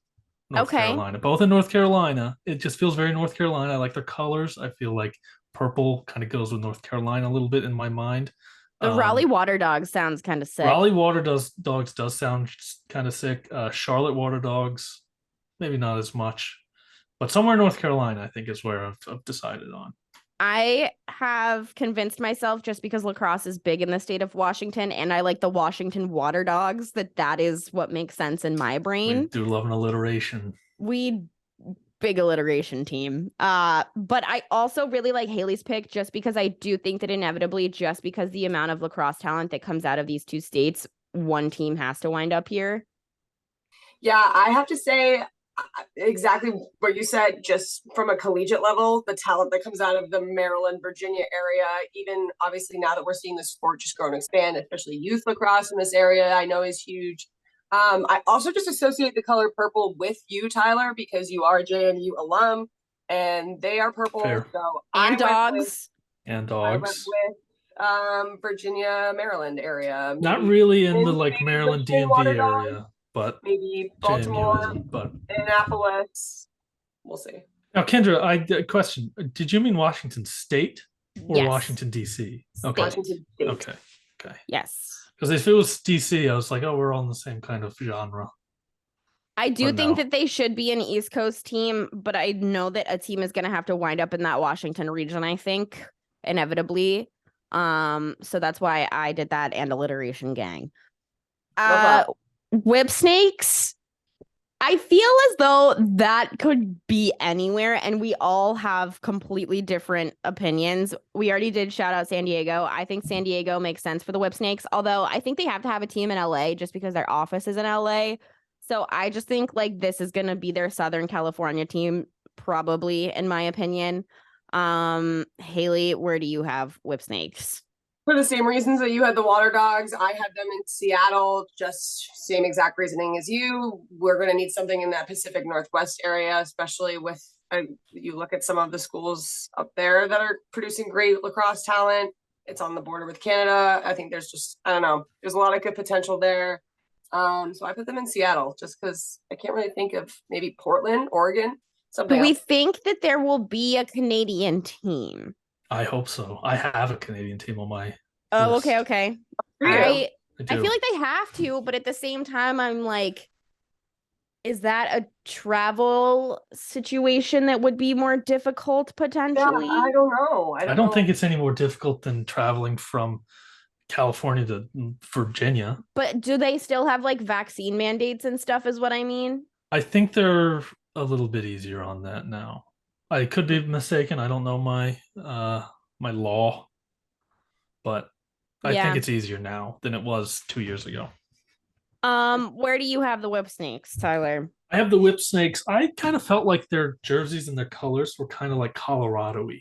North Carolina. Both in North Carolina. It just feels very North Carolina. I like their colors. I feel like purple kind of goes with North Carolina a little bit in my mind. The Raleigh Water Dogs sounds kind of sick. Raleigh Water Dogs does sound kind of sick. Charlotte Water Dogs, maybe not as much, but somewhere in North Carolina, I think, is where I've decided on. I have convinced myself, just because lacrosse is big in the state of Washington, and I like the Washington Water Dogs, that is what makes sense in my brain. We do love an alliteration. Big alliteration team. But I also really like Haley's pick, just because I do think that inevitably, just because the amount of lacrosse talent that comes out of these two states, one team has to wind up here. Yeah, I have to say exactly what you said, just from a collegiate level, the talent that comes out of the Maryland, Virginia area, even obviously now that we're seeing the sport just grow and expand, especially youth lacrosse in this area, I know is huge. I also just associate the color purple with you, Tyler, because you are a JMU alum and they are purple. Fair. So dogs. I went with Virginia, Maryland area. Not really in the like Maryland DMV area, but maybe Baltimore, but Indianapolis. We'll see. Now, Kendra, question: did you mean Washington State or Yes. Washington DC? Okay. Washington State. Okay. Yes. Because if it was DC, I was like, oh, we're all in the same kind of genre. I do think that they should be an East Coast team, but I know that a team is going to have to wind up in that Washington region, I think. inevitably. So that's why I did that, and alliteration gang. Love Whip snakes. I feel as though that could be anywhere, and we all have completely different opinions. We already did shout out San Diego. I think San Diego makes sense for the Whip Snakes, although I think they have to have a team in LA just because their office is in LA. So I just think like this is going to be their Southern California team, probably, in my opinion. Haley, where do you have Whip Snakes? For the same reasons that you had the Water Dogs, I had them in Seattle, just same exact reasoning as you. We're going to need something in that Pacific Northwest area, especially with, you look at some of the schools up there that are producing great lacrosse talent. It's on the border with Canada. I think there's just, I don't know, there's a lot of good potential there. So I put them in Seattle just because I can't really think of maybe Portland, Oregon, something Do we else. think that there will be a Canadian team? I hope so. I have a Canadian team on my Oh, list. okay. For you. I do. feel like they have to, but at the same time, I'm like, is that a travel situation that would be more difficult Yeah, potentially? I don't know. I don't think it's any more difficult than traveling from California to Virginia. But do they still have like vaccine mandates and stuff, is what I mean? I think they're a little bit easier on that now. I could be mistaken. I don't know my my law, but I Yeah. think it's easier now than it was 2 years ago. Where do you have the Whip Snakes, Tyler? I have the Whip Snakes. I kind of felt like their jerseys and their colors were kind of like Colorado-y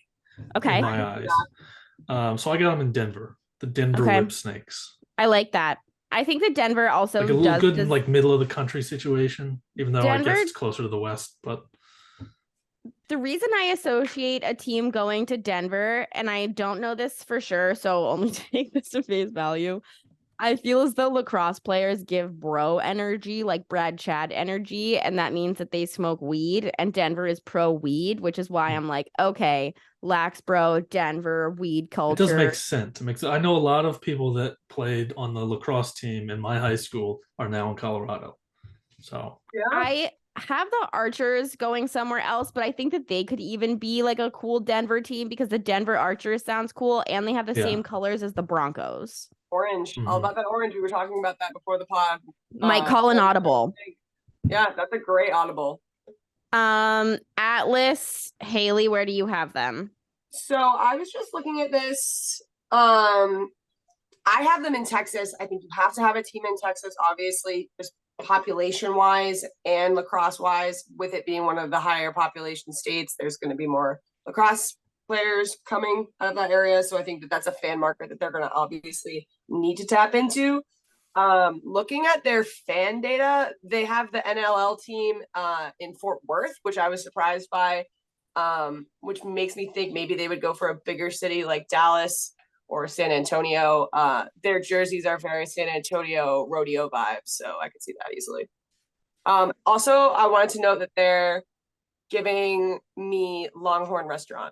Okay. in my eyes. So I got them in Denver, the Denver Okay. Whip Snakes. I like that. I think that Denver also Like a little good does like middle of the country situation, even though I Denver- guess it's closer to the west. But the reason I associate a team going to Denver, and I don't know this for sure, so only take this to face value. I feel as though lacrosse players give bro energy, like Brad Chad energy, and that means that they smoke weed, and Denver is pro weed, which is why I'm like, okay, lax bro, Denver, weed culture. it does make sense. I know a lot of people that played on the lacrosse team in my high school are now in Colorado. So Yeah. I have the Archers going somewhere else, but I think that they could even be like a cool Denver team because the Denver Archers sounds cool, and they have the same colors as the Broncos. Orange. All about that orange. We were talking about that before the pod. Might call an audible. Yeah, that's a great audible. Atlas, Haley, where do you have them? So I was just looking at this. I have them in Texas. I think you have to have a team in Texas, obviously, just population wise and lacrosse wise. With it being one of the higher population states, there's going to be more lacrosse players coming out of that area. So I think that that's a fan market that they're going to obviously need to tap into. Looking at their fan data, they have the NLL team in Fort Worth, which I was surprised by, which makes me think maybe they would go for a bigger city like Dallas or San Antonio. Their jerseys are very San Antonio rodeo vibes, so I could see that easily. Also, I wanted to note that they're giving me Longhorn Restaurant.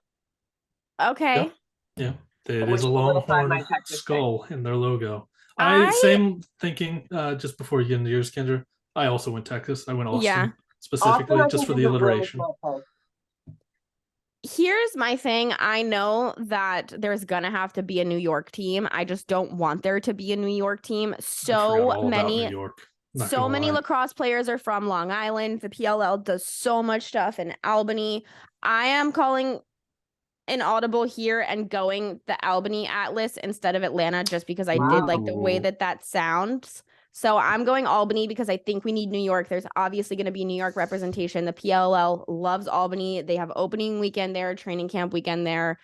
Okay. Yeah. It is a Longhorn skull in their logo. Same thinking, just before you get into yours, Kendra. I also went Texas. I went Austin specifically just for the alliteration. Here's my thing. I know that there's gonna have to be a New York team. I just don't want there to be a New York team. So many lacrosse players are from Long Island. The PLL does so much stuff in Albany. I am calling an audible here and going the Albany Atlas instead of Atlanta just because I did like the way that sounds. So I'm going Albany because I think we need New York. There's obviously going to be New York representation. The PLL loves Albany. They have opening weekend there, training camp weekend there.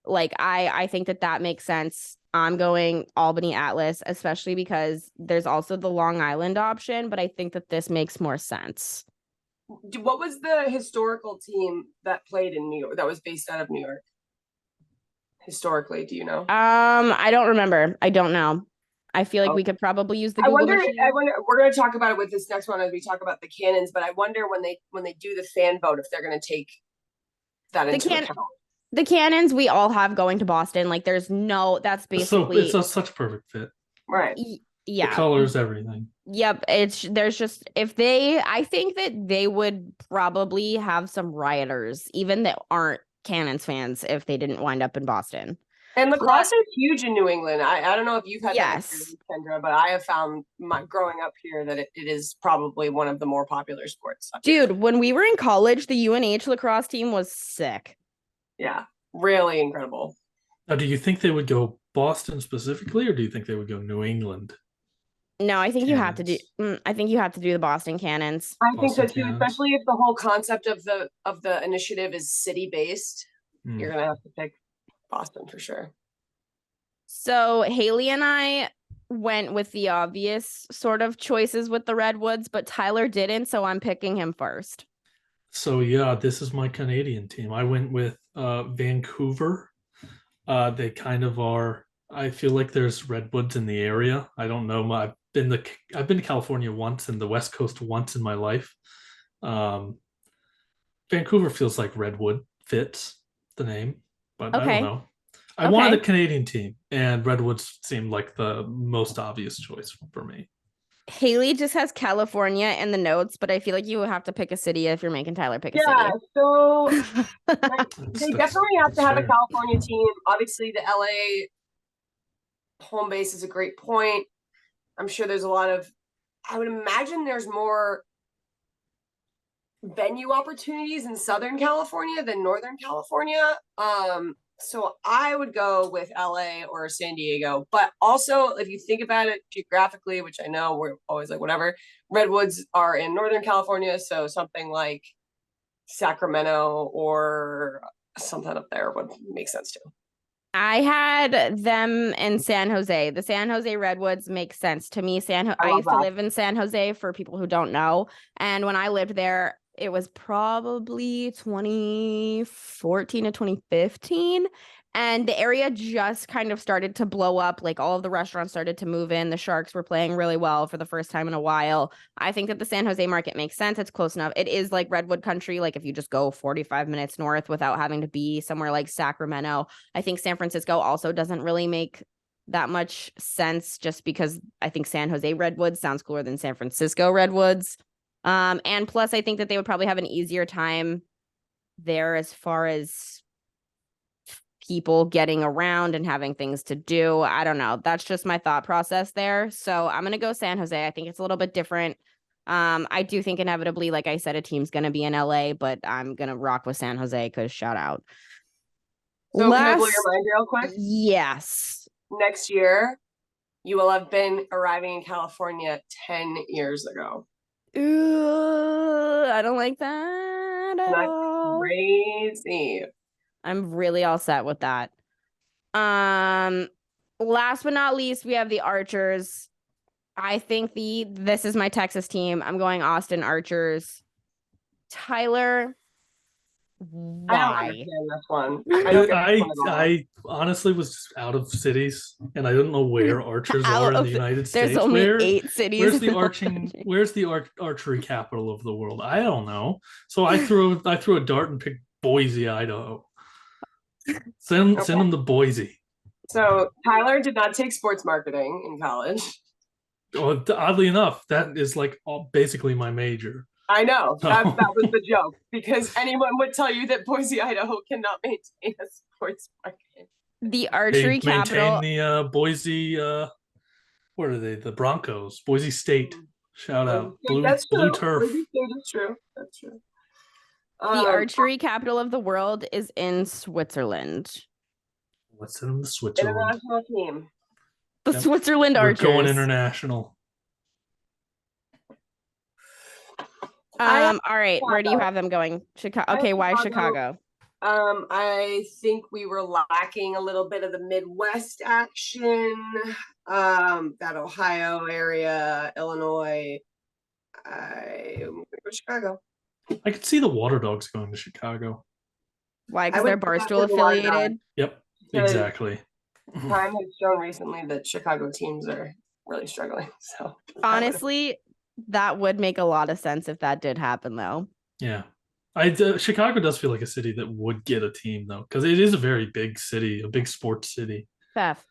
Like I think that makes sense. I'm going Albany Atlas, especially because there's also the Long Island option, but I think that this makes more sense. What was the historical team that played in New York, that was based out of New York? Historically, do you know? I don't remember. I don't know. I feel like we could probably use the Google machine. I wonder. We're going to talk about it with this next one as we talk about the Cannons, but I wonder when they do the fan vote if they're going to take that into account. The Cannons we all have going to Boston. Like that's basically it's such a perfect fit. Right. Yeah. The colors, everything. Yep. I think that they would probably have some rioters, even that aren't Cannons fans, if they didn't wind up in Boston. And lacrosse is huge in New England. I don't know if you've had that Yes. experience, Kendra, but I have found growing up here that it is probably one of the more popular sports. Dude, when we were in college, the UNH lacrosse team was sick. Yeah, really incredible. Now, do you think they would go Boston specifically, or do you think they would go New England? No, I think you have to do. Cannons. I think you have to do the Boston Cannons. I think so Boston too, Cannons. especially if the whole concept of the initiative is city based. You're gonna have to pick Boston for sure. So Haley and I went with the obvious sort of choices with the Redwoods, but Tyler didn't, so I'm picking him first. So yeah, this is my Canadian team. I went with Vancouver. They kind of are. I feel like there's redwoods in the area. I don't know. I've been to California once and the West Coast once in my life. Vancouver feels like redwood fits the name, but I don't know. I wanted a Canadian team, and redwoods seemed like the most obvious choice for me. Haley just has California in the notes, but I feel like you would have to pick a city if you're making Tyler pick a city. Yeah, so they definitely have to have a California team. Obviously, the LA home base is a great point. I'm sure there's a lot of, I would imagine there's more venue opportunities in Southern California than Northern California. So I would go with LA or San Diego. But also, if you think about it geographically, which I know we're always like, whatever, redwoods are in Northern California. So something like Sacramento or something up there would make sense too. I had them in San Jose. The San Jose Redwoods make sense to me. I used to live in San Jose, for people who don't know. And when I lived there, it was probably 2014 to 2015. And the area just kind of started to blow up. Like, all of the restaurants started to move in. The Sharks were playing really well for the first time in a while. I think that the San Jose market makes sense. It's close enough. It is like redwood country. Like, if you just go 45 minutes north without having to be somewhere like Sacramento. I think San Francisco also doesn't really make that much sense, just because I think San Jose Redwoods sounds cooler than San Francisco Redwoods. And plus, I think that they would probably have an easier time there as far as people getting around and having things to do. I don't know. That's just my thought process there. So I'm going to go San Jose. I think it's a little bit different. I do think inevitably, like I said, a team's going to be in LA, but I'm going to rock with San Jose because shout out. So can I blow your mind real quick? Yes. Next year, you will have been arriving in California 10 years ago. Ooh, I don't like that. That's crazy. I'm really all set with that. Last but not least, we have the Archers. I think this is my Texas team. I'm going Austin Archers. Tyler, why? I don't understand this one. I honestly was just out of cities, and I don't know where Archers are in the United States. There's only 8 cities. Where's the archery capital of the world? I don't know. So I threw a dart and picked Boise, Idaho. Send them to Boise. So Tyler did not take sports marketing in college. Well, oddly enough, that is like basically my major. I know. That was the joke, because anyone would tell you that Boise, Idaho cannot maintain a sports marketing. The archery capital. Maintain the Boise, what are they? The Broncos. Boise State. Shout out. Blue turf. Boise State is true. That's true. The archery capital of the world is in Switzerland. What's in Switzerland? International team. The Switzerland Archers. We're going international. All right. Where do you have them going? Chicago. Okay, why Chicago? I think we were lacking a little bit of the Midwest action. That Ohio area, Illinois. I'm gonna go Chicago. I could see the Water Dogs going to Chicago. Why? Because they're Barstool affiliated? Yep, exactly. Time has shown recently that Chicago teams are really struggling. So honestly, that would make a lot of sense if that did happen, though. Yeah. Chicago does feel like a city that would get a team, though, because it is a very big city, a big sports city. Beth.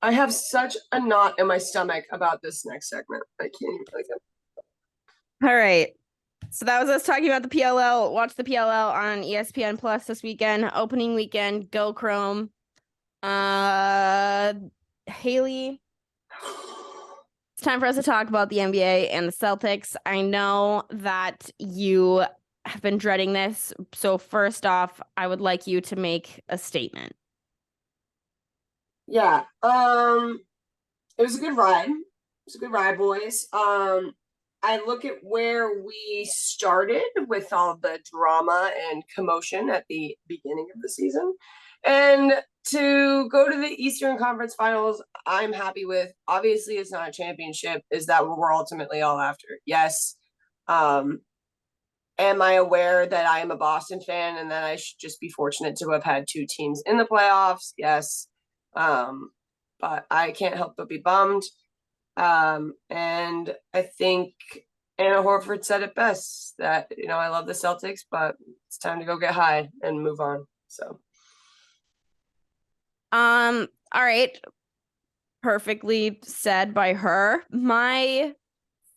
I have such a knot in my stomach about this next segment. I can't even like it. All right. So that was us talking about the PLL. Watch the PLL on ESPN Plus this weekend. Opening weekend. Go Chrome. Haley, it's time for us to talk about the NBA and the Celtics. I know that you have been dreading this. So first off, I would like you to make a statement. Yeah. It was a good ride. It was a good ride, boys. I look at where we started with all the drama and commotion at the beginning of the season. And to go to the Eastern Conference Finals, I'm happy with. Obviously, it's not a championship. Is that what we're ultimately all after? Yes. Am I aware that I am a Boston fan and that I should just be fortunate to have had two teams in the playoffs? Yes. But I can't help but be bummed. And I think Anna Horford said it best that, I love the Celtics, but it's time to go get high and move on. So. All right. Perfectly said by her. My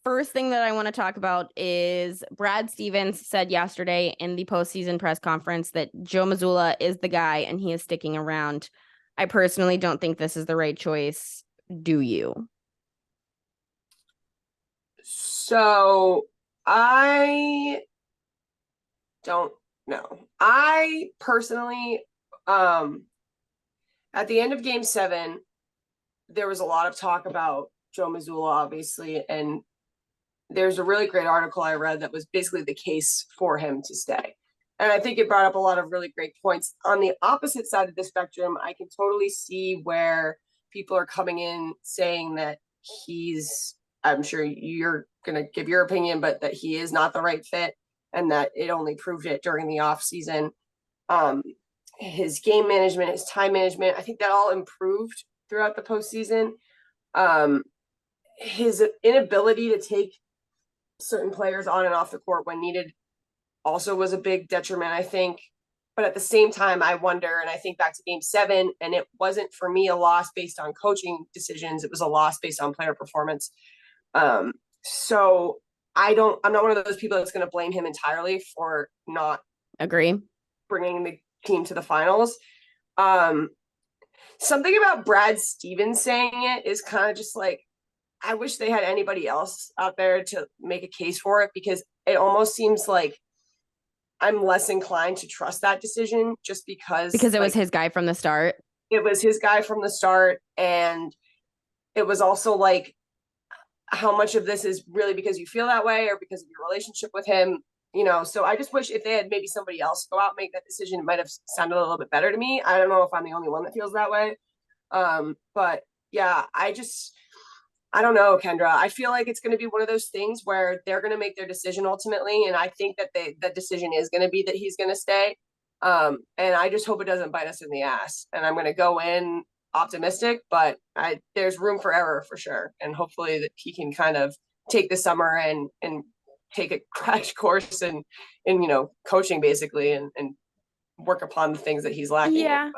first thing that I want to talk about is Brad Stevens said yesterday in the postseason press conference that Joe Mazzulla is the guy and he is sticking around. I personally don't think this is the right choice. Do you? So I don't know. I personally, at the end of Game 7, there was a lot of talk about Joe Mazzulla, obviously, and there's a really great article I read that was basically the case for him to stay. And I think it brought up a lot of really great points. On the opposite side of the spectrum, I can totally see where people are coming in saying that I'm sure you're going to give your opinion, but that he is not the right fit and that it only proved it during the off season. His game management, his time management, I think that all improved throughout the postseason. His inability to take certain players on and off the court when needed also was a big detriment, I think. But at the same time, I wonder, and I think back to Game 7, and it wasn't for me a loss based on coaching decisions. It was a loss based on player performance. So I'm not one of those people that's going to blame him entirely for not bringing the team to the finals. Something about Brad Stevens saying it is kind of just like, I wish they had anybody else out there to make a case for it, because it almost seems like I'm less inclined to trust that decision just because it was his guy from the start. It was his guy from the start. And it was also like, how much of this is really because you feel that way or because of your relationship with him? So I just wish if they had maybe somebody else go out and make that decision, it might have sounded a little bit better to me. I don't know if I'm the only one that feels that way. But yeah, I don't know, Kendra. I feel like it's going to be one of those things where they're going to make their decision ultimately. And I think that that decision is going to be that he's going to stay. And I just hope it doesn't bite us in the ass. And I'm going to go in optimistic, but there's room for error for sure. And hopefully that he can kind of take the summer and take a crash course in coaching basically and work upon the things that he's lacking. Yeah.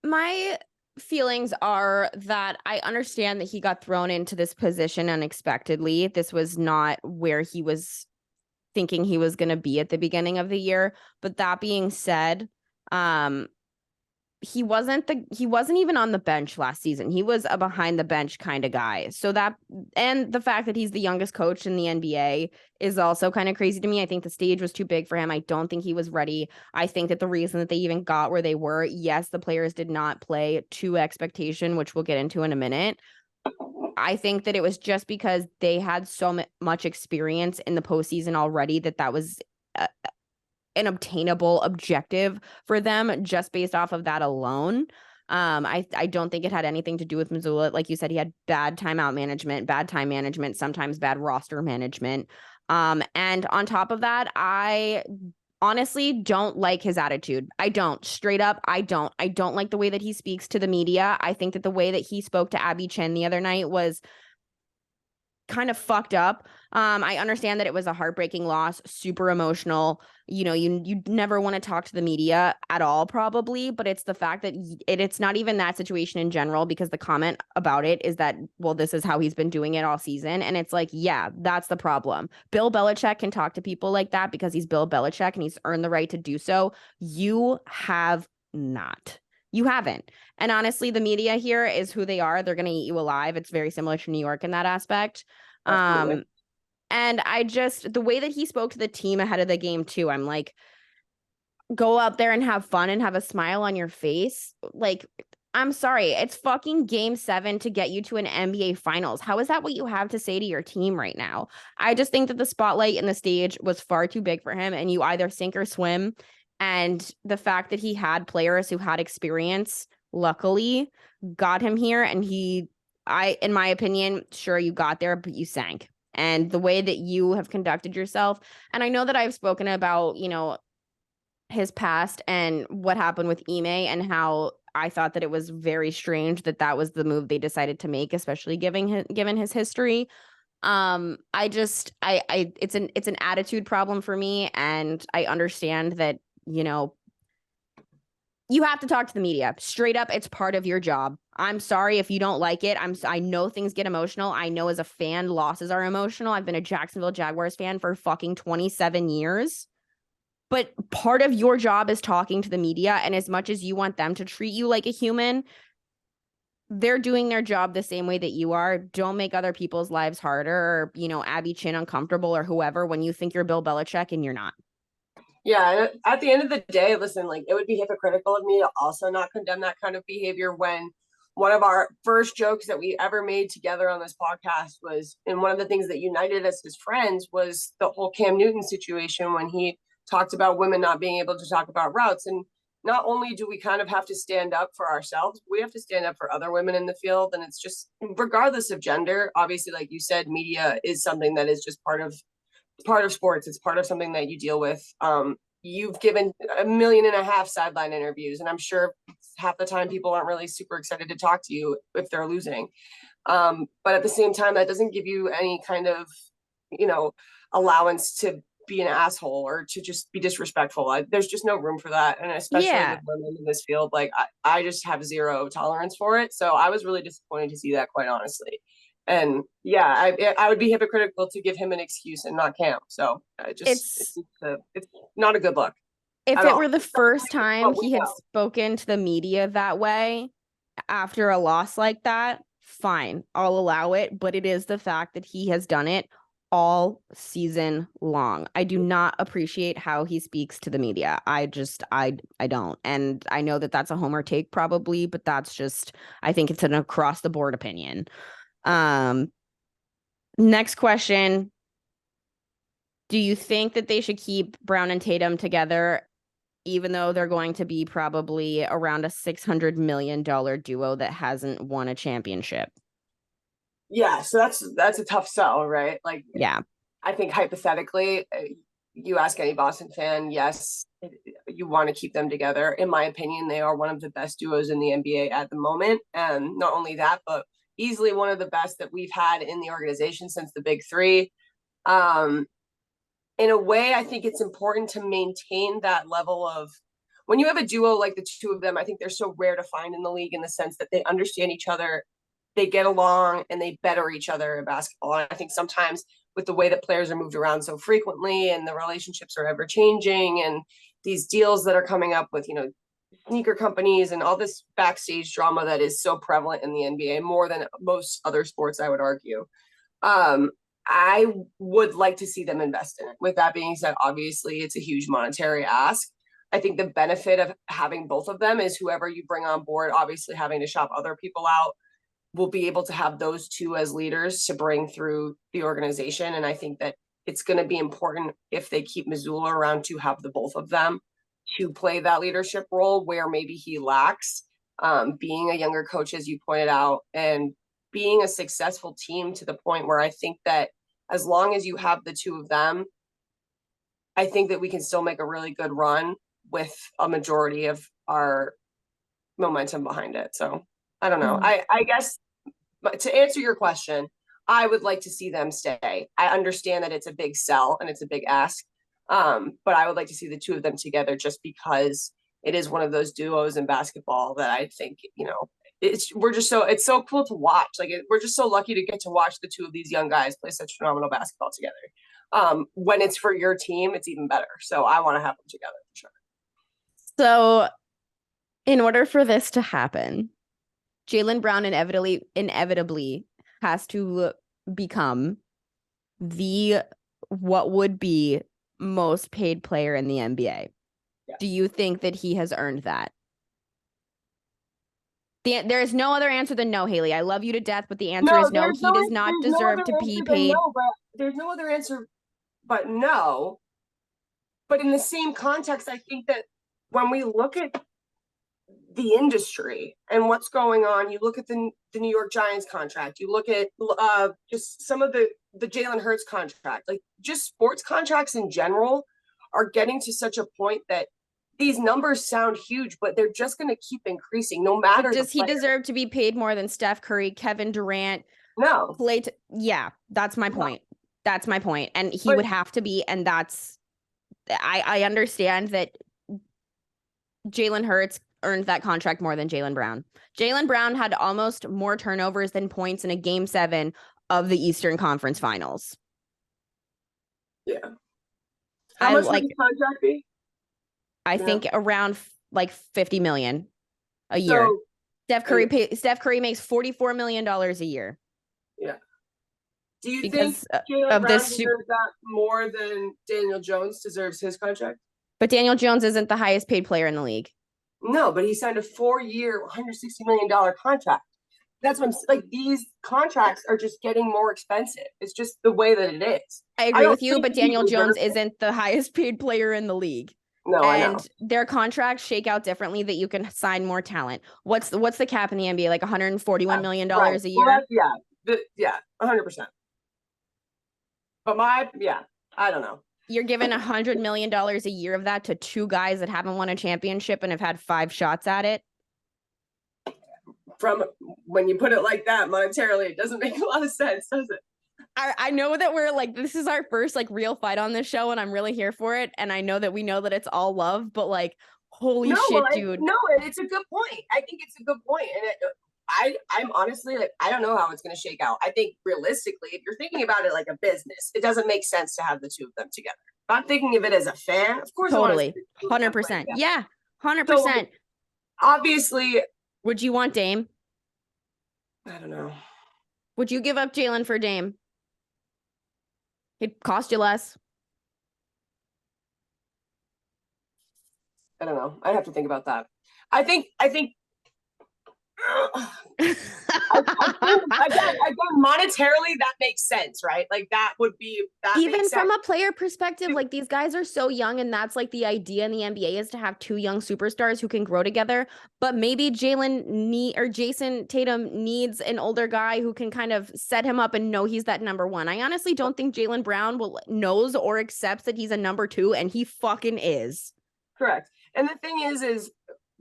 My feelings are that I understand that he got thrown into this position unexpectedly. This was not where he was thinking he was going to be at the beginning of the year. But that being said, he wasn't even on the bench last season. He was a behind the bench kind of guy. So that, and the fact that he's the youngest coach in the NBA is also kind of crazy to me. I think the stage was too big for him. I don't think he was ready. I think that the reason that they even got where they were, yes, the players did not play to expectation, which we'll get into in a minute. I think that it was just because they had so much experience in the postseason already that was an obtainable objective for them just based off of that alone. I don't think it had anything to do with Mazzulla. Like you said, he had bad timeout management, bad time management, sometimes bad roster management. And on top of that, I honestly don't like his attitude. I don't. Straight up, I don't like the way that he speaks to the media. I think that the way that he spoke to Abby Chen the other night was kind of fucked up. I understand that it was a heartbreaking loss, super emotional. You never want to talk to the media at all, probably, but it's the fact that it's not even that situation in general, because the comment about it is that, well, this is how he's been doing it all season. And it's like, yeah, that's the problem. Bill Belichick can talk to people like that because he's Bill Belichick and he's earned the right to do so. You have not. You haven't. And honestly, the media here is who they are. They're going to eat you alive. It's very similar to New York in that aspect. Absolutely. And the way that he spoke to the team ahead of the game too, I'm like, go out there and have fun and have a smile on your face. Like, I'm sorry, it's fucking game 7 to get you to an NBA finals. How is that what you have to say to your team right now? I just think that the spotlight and the stage was far too big for him, and you either sink or swim. And the fact that he had players who had experience, luckily, got him here. And in my opinion, sure, you got there, but you sank. And the way that you have conducted yourself, and I know that I've spoken about, his past and what happened with Ime and how I thought that it was very strange that was the move they decided to make, especially given his history. It's an attitude problem for me, and I understand that, you have to talk to the media straight up. It's part of your job. I'm sorry if you don't like it. I know things get emotional. I know as a fan, losses are emotional. I've been a Jacksonville Jaguars fan for fucking 27 years. But part of your job is talking to the media, and as much as you want them to treat you like a human, they're doing their job the same way that you are. Don't make other people's lives harder or, Abby Chin uncomfortable or whoever when you think you're Bill Belichick and you're not. Yeah, at the end of the day, listen, like, it would be hypocritical of me to also not condemn that kind of behavior when one of our first jokes that we ever made together on this podcast was, and one of the things that united us as friends was the whole Cam Newton situation when he talked about women not being able to talk about routes. And not only do we kind of have to stand up for ourselves, we have to stand up for other women in the field. And it's just, regardless of gender, obviously, like you said, media is something that is just part of sports. It's part of something that you deal with. You've given 1.5 million sideline interviews, and I'm sure half the time people aren't really super excited to talk to you if they're losing. But at the same time, that doesn't give you any kind of, allowance to be an asshole or to just be disrespectful. There's just no room for that. And especially with women in this field, like I just have zero tolerance for it. So I was really disappointed to see that, quite honestly. And yeah, I would be hypocritical to give him an excuse and not Cam. So it's not a good look. If it were the first time he had spoken to the media that way after a loss like that, fine, I'll allow it. But it is the fact that he has done it all season long. I do not appreciate how he speaks to the media. I don't. And I know that that's a homer take probably, but that's just, I think it's an across the board opinion. Next question. Do you think that they should keep Brown and Tatum together, even though they're going to be probably around a $600 million duo that hasn't won a championship? Yeah, so that's a tough sell, right? Like, yeah, I think hypothetically, you ask any Boston fan, yes, you want to keep them together. In my opinion, they are one of the best duos in the NBA at the moment. And not only that, but easily one of the best that we've had in the organization since the Big Three. In a way, I think it's important to maintain that level of, when you have a duo like the two of them, I think they're so rare to find in the league in the sense that they understand each other, they get along, and they better each other in basketball. And I think sometimes with the way that players are moved around so frequently and the relationships are ever changing and these deals that are coming up with, sneaker companies and all this backstage drama that is so prevalent in the NBA more than most other sports, I would argue. I would like to see them invest in it. With that being said, obviously it's a huge monetary ask. I think the benefit of having both of them is whoever you bring on board, obviously having to shop other people out, will be able to have those two as leaders to bring through the organization. And I think that it's going to be important if they keep Missoula around to have the both of them to play that leadership role where maybe he lacks, being a younger coach, as you pointed out, and being a successful team to the point where I think that as long as you have the two of them, I think that we can still make a really good run with a majority of our momentum behind it. So I don't know. I guess to answer your question, I would like to see them stay. I understand that it's a big sell and it's a big ask. But I would like to see the two of them together just because it is one of those duos in basketball that I think, it's so cool to watch. Like, we're just so lucky to get to watch the two of these young guys play such phenomenal basketball together. When it's for your team, it's even better. So I want to have them together for sure. So In order for this to happen, Jaylen Brown inevitably has to become what would be most paid player in the NBA. Yeah. Do you think that he has earned that? There is no other answer than no, Haley. I love you to death, but the answer is no. He does not deserve to be paid. No, but there's no other answer but no. But in the same context, I think that when we look at the industry and what's going on, you look at the New York Giants contract, you look at just some of the Jalen Hurts contract, like just sports contracts in general are getting to such a point that these numbers sound huge, but they're just going to keep increasing no matter. Does he deserve to be paid more than Steph Curry, Kevin Durant? No. Yeah, that's my point. That's my point. And he would have to be, and I understand that Jalen Hurts earned that contract more than Jaylen Brown. Jaylen Brown had almost more turnovers than points in a Game 7 of the Eastern Conference Finals. Yeah. How much would his contract be? I think around like $50 million a year. Steph Curry makes $44 million a year. Yeah. Do you think Jaylen Brown deserves that more than Daniel Jones deserves his contract? But Daniel Jones isn't the highest paid player in the league. No, but he signed a 4-year, $160 million contract. That's what I'm like. These contracts are just getting more expensive. It's just the way that it is. I agree with you, but Daniel Jones isn't the highest paid player in the league. No, I know. Their contracts shake out differently that you can sign more talent. What's the cap in the NBA? Like $141 million a year? Well, yeah, 100%. But I don't know. You're giving $100 million a year of that to two guys that haven't won a championship and have had 5 shots at it. From when you put it like that monetarily, it doesn't make a lot of sense, does it? I know that we're like, this is our first like real fight on this show, and I'm really here for it. And I know that we know that it's all love, but like, holy shit, dude. No, it's a good point. I think it's a good point. And I'm honestly like, I don't know how it's going to shake out. I think realistically, if you're thinking about it like a business, it doesn't make sense to have the two of them together. If I'm thinking of it as a fan, of course. Totally. 100%. Yeah. 100%. So, obviously. Would you want Dame? I don't know. Would you give up Jalen for Dame? It'd cost you less. I don't know. I'd have to think about that. I think again, monetarily that makes sense, right? Like that would be that. Even from a player perspective, like these guys are so young, and that's like the idea in the NBA is to have 2 young superstars who can grow together. But maybe Jason Tatum needs an older guy who can kind of set him up and know he's that number 1. I honestly don't think Jaylen Brown knows or accepts that he's a number 2, and he fucking is. Correct. And the thing is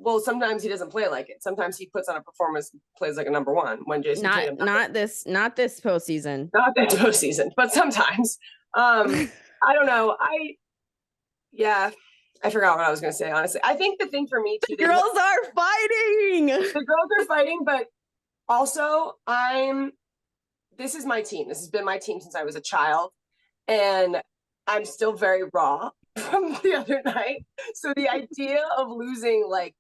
well, sometimes he doesn't play like it. Sometimes he puts on a performance, plays like a number 1 when Jason Tatum not this postseason. Not this postseason, but sometimes. I don't know. I forgot what I was going to say, honestly. I think the thing for me too, the girls are fighting. The girls are fighting, but also this is my team. This has been my team since I was a child, and I'm still very raw from the other night. So the idea of losing like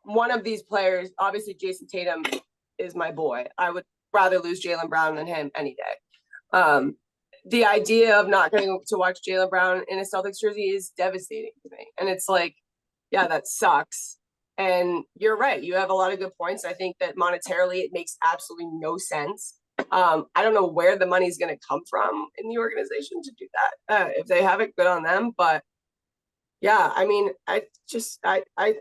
one of these players, obviously Jason Tatum is my boy. I would rather lose Jaylen Brown than him any day. The idea of not getting to watch Jaylen Brown in a Celtics jersey is devastating to me. And it's like, yeah, that sucks. And you're right. You have a lot of good points. I think that monetarily it makes absolutely no sense. I don't know where the money's going to come from in the organization to do that. If they have it, good on them. But yeah, I mean, I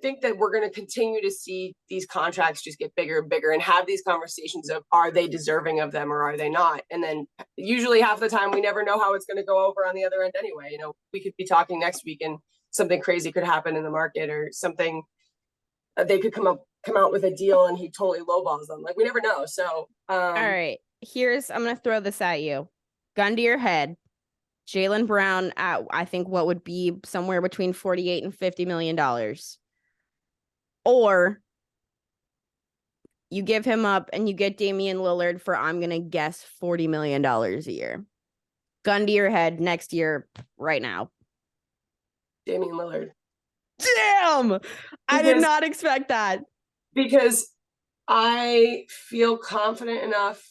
think that we're going to continue to see these contracts just get bigger and bigger and have these conversations of, are they deserving of them or are they not? And then usually half the time we never know how it's going to go over on the other end anyway. You know, we could be talking next week and something crazy could happen in the market or something. They could come out with a deal and he totally lowballs them. Like we never know. So, all right, I'm going to throw this at you. Gun to your head. Jaylen Brown at, I think, what would be somewhere between $48 and $50 million. Or you give him up and you get Damian Lillard for, I'm going to guess, $40 million a year. Gun to your head next year, right now. Damian Lillard. Damn. I did not expect that. Because I feel confident enough.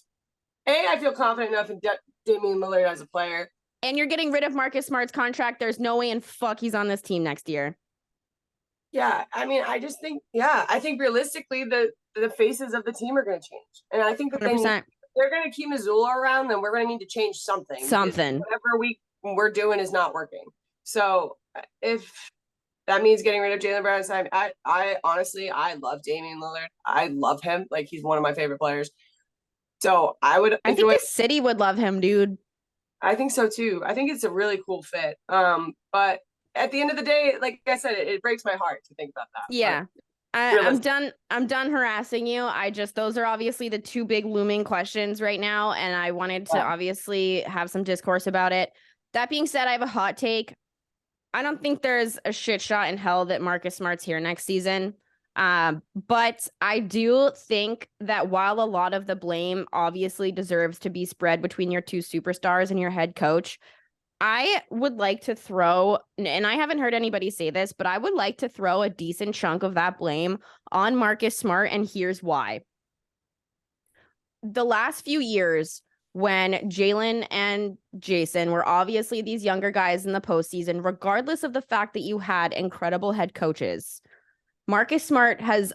I feel confident enough in Damian Lillard as a player. And you're getting rid of Marcus Smart's contract. There's no way in fuck he's on this team next year. Yeah, I mean, I just think, I think realistically the faces of the team are going to change. And I think that they're going to keep Missoula around, then we're going to need to change something. Whatever we're doing is not working. So if that means getting rid of Jaylen Brown, I honestly, I love Damian Lillard. I love him. Like, he's one of my favorite players. So I think the city would love him, dude. I think so too. I think it's a really cool fit. But at the end of the day, like I said, it breaks my heart to think about that. Yeah. I'm done harassing you. Those are obviously the two big looming questions right now. And I wanted to obviously have some discourse about it. That being said, I have a hot take. I don't think there's a shit shot in hell that Marcus Smart's here next season. But I do think that while a lot of the blame obviously deserves to be spread between your two superstars and your head coach, I would like to throw, and I haven't heard anybody say this, but I would like to throw a decent chunk of that blame on Marcus Smart, and here's why. The last few years, when Jaylen and Jason were obviously these younger guys in the postseason, regardless of the fact that you had incredible head coaches, Marcus Smart has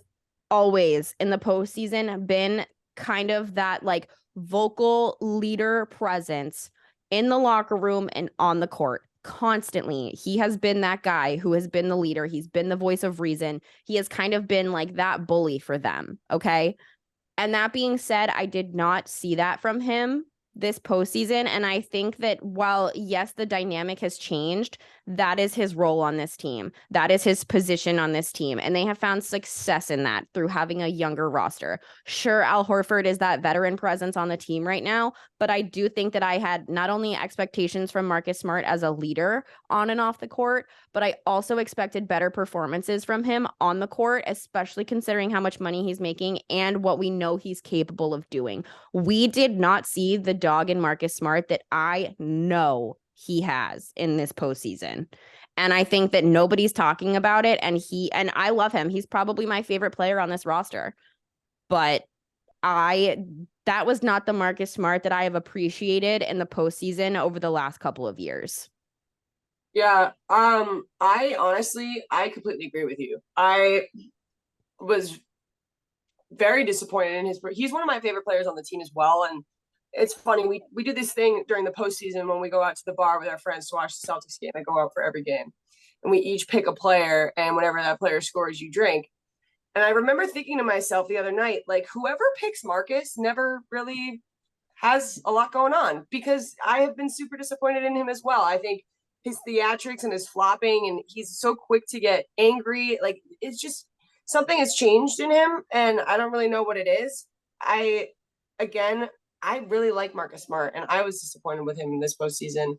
always in the postseason been kind of that like vocal leader presence in the locker room and on the court constantly. He has been that guy who has been the leader. He's been the voice of reason. He has kind of been like that bully for them. Okay. And that being said, I did not see that from him this postseason. And I think that while, yes, the dynamic has changed, that is his role on this team. That is his position on this team. And they have found success in that through having a younger roster. Sure, Al Horford is that veteran presence on the team right now, but I do think that I had not only expectations from Marcus Smart as a leader on and off the court, but I also expected better performances from him on the court, especially considering how much money he's making and what we know he's capable of doing. We did not see the dog in Marcus Smart that I know he has in this postseason. And I think that nobody's talking about it. And I love him. He's probably my favorite player on this roster. But that was not the Marcus Smart that I have appreciated in the postseason over the last couple of years. Yeah. I completely agree with you. I was very disappointed in he's one of my favorite players on the team as well. And it's funny, we do this thing during the postseason when we go out to the bar with our friends to watch the Celtics game. I go out for every game. And we each pick a player, and whenever that player scores, you drink. And I remember thinking to myself the other night, like, whoever picks Marcus never really has a lot going on, because I have been super disappointed in him as well. I think his theatrics and his flopping, and he's so quick to get angry. Like, it's just something has changed in him, and I don't really know what it is. I really like Marcus Smart, and I was disappointed with him in this postseason.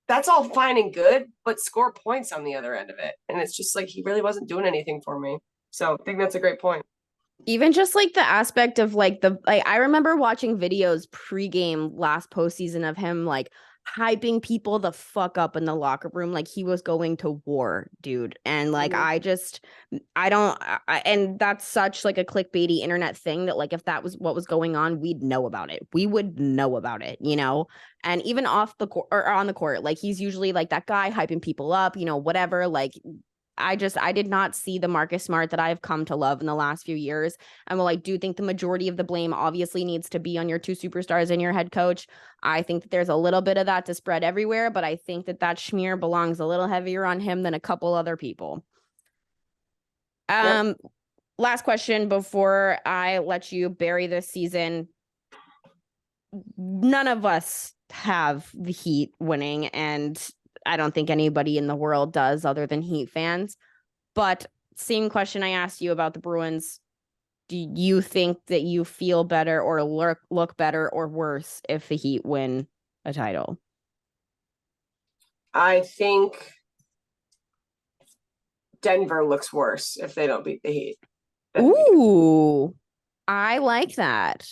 That's all fine and good, but score points on the other end of it. And it's just like, he really wasn't doing anything for me. So I think that's a great point. Even just like the aspect of I remember watching videos pregame last postseason of him like hyping people the fuck up in the locker room like he was going to war, dude. And like and that's such like a clickbaity internet thing that like if that was what was going on, we'd know about it. We would know about it, you know. And even off the court or on the court, like he's usually like that guy hyping people up, you know, whatever. Like I did not see the Marcus Smart that I've come to love in the last few years. And while I do think the majority of the blame obviously needs to be on your two superstars and your head coach, I think that there's a little bit of that to spread everywhere. But I think that schmear belongs a little heavier on him than a couple other people. Yep. Last question before I let you bury this season. None of us have the Heat winning, and I don't think anybody in the world does other than Heat fans. But same question I asked you about the Bruins. Do you think that you feel better or look better or worse if the Heat win a title? I think Denver looks worse if they don't beat the Heat. Ooh, I like that.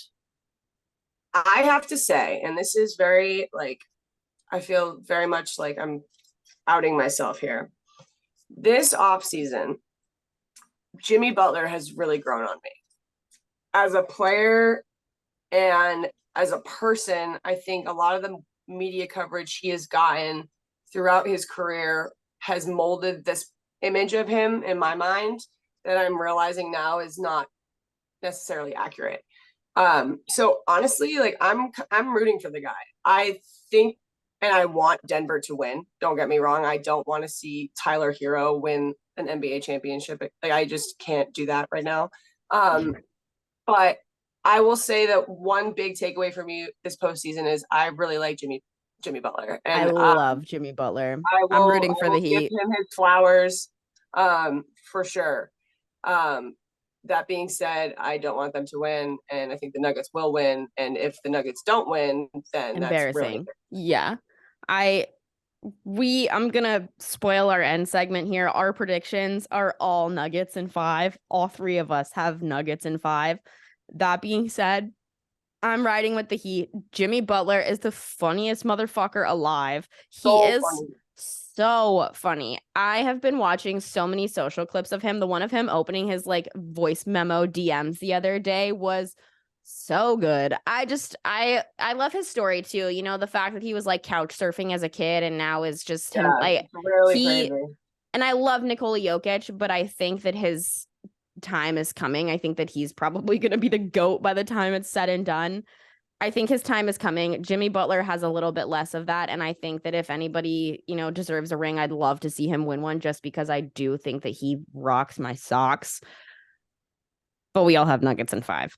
I have to say, and this is very like, I feel very much like I'm outing myself here. This offseason, Jimmy Butler has really grown on me. As a player and as a person, I think a lot of the media coverage he has gotten throughout his career has molded this image of him in my mind that I'm realizing now is not necessarily accurate. So honestly, like I'm rooting for the guy. I think and I want Denver to win. Don't get me wrong. I don't want to see Tyler Hero win an NBA championship. Like I just can't do that right now. But I will say that one big takeaway for me this postseason is I really like Jimmy Butler. And I love Jimmy Butler. I'm rooting for the Heat. Give him his flowers, for sure. That being said, I don't want them to win, and I think the Nuggets will win. And if the Nuggets don't win, then embarrassing. That's really yeah. I'm gonna spoil our end segment here. Our predictions are all Nuggets in 5. All 3 of us have Nuggets in 5. That being said, I'm riding with the Heat. Jimmy Butler is the funniest motherfucker alive. He is funny. So funny. I have been watching so many social clips of him. The one of him opening his like voice memo DMs the other day was so good. I love his story too. You know, the fact that he was like couch surfing as a kid and now is just him like really crazy. And I love Nikola Jokic, but I think that his time is coming. I think that he's probably going to be the GOAT by the time it's said and done. I think his time is coming. Jimmy Butler has a little bit less of that. And I think that if anybody, you know, deserves a ring, I'd love to see him win one just because I do think that he rocks my socks. But we all have Nuggets in 5.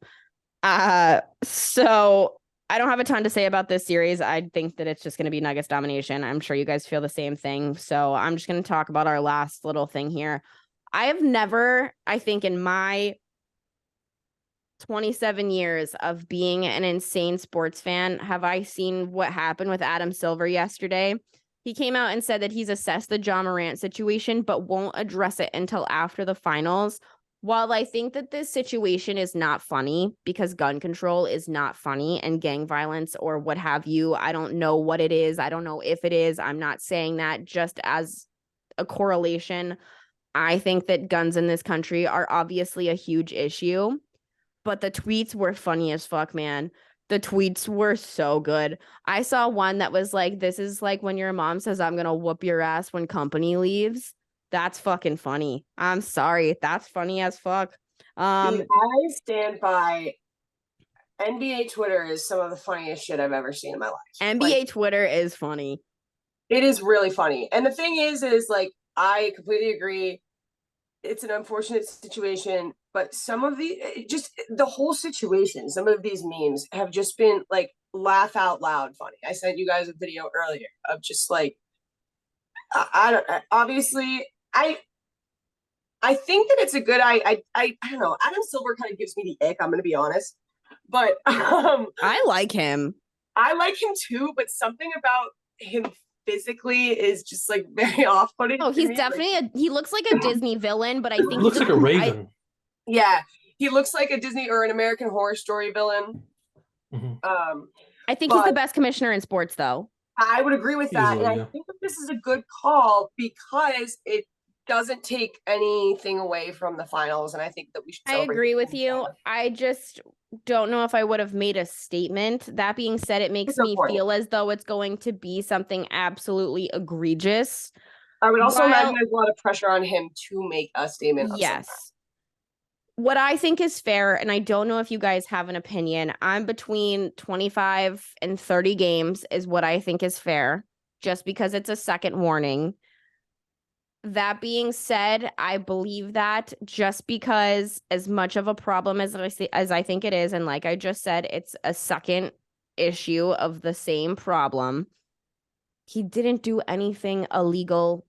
So I don't have a ton to say about this series. I think that it's just going to be Nuggets domination. I'm sure you guys feel the same thing. So I'm just going to talk about our last little thing here. I have never, I think in my 27 years of being an insane sports fan, have I seen what happened with Adam Silver yesterday. He came out and said that he's assessed the Ja Morant situation, but won't address it until after the finals. While I think that this situation is not funny because gun control is not funny and gang violence or what have you, I don't know what it is. I don't know if it is. I'm not saying that just as a correlation. I think that guns in this country are obviously a huge issue, but the tweets were funny as fuck, man. The tweets were so good. I saw one that was like, this is like when your mom says, I'm going to whoop your ass when company leaves. That's fucking funny. I'm sorry. That's funny as fuck. I stand by NBA Twitter is some of the funniest shit I've ever seen in my life. NBA Twitter is funny. It is really funny. And the thing is like, I completely agree. It's an unfortunate situation, but some of the whole situation, some of these memes have just been like laugh out loud funny. I sent you guys a video earlier of just like, I think that it's a good, I don't know. Adam Silver kind of gives me the ick. I'm going to be honest, but I like him. I like him too, but something about him physically is just like very off-putting. Oh, he's definitely he looks like a Disney villain, but I think he looks like a raven. Yeah, he looks like a Disney or an American Horror Story villain. Mm-hmm. I think he's the best commissioner in sports, though. I would agree with that, and I think that this is a good call because it doesn't take anything away from the finals, and I think that we should. I agree with you. I just don't know if I would have made a statement. That being said, it makes me feel as though it's going to be something absolutely egregious. I would also imagine there's a lot of pressure on him to make a statement. Yes. What I think is fair, and I don't know if you guys have an opinion, I'm between 25 and 30 games is what I think is fair, just because it's a second warning. That being said, I believe that just because as much of a problem as I think it is, and like I just said, it's a second issue of the same problem. He didn't do anything illegal.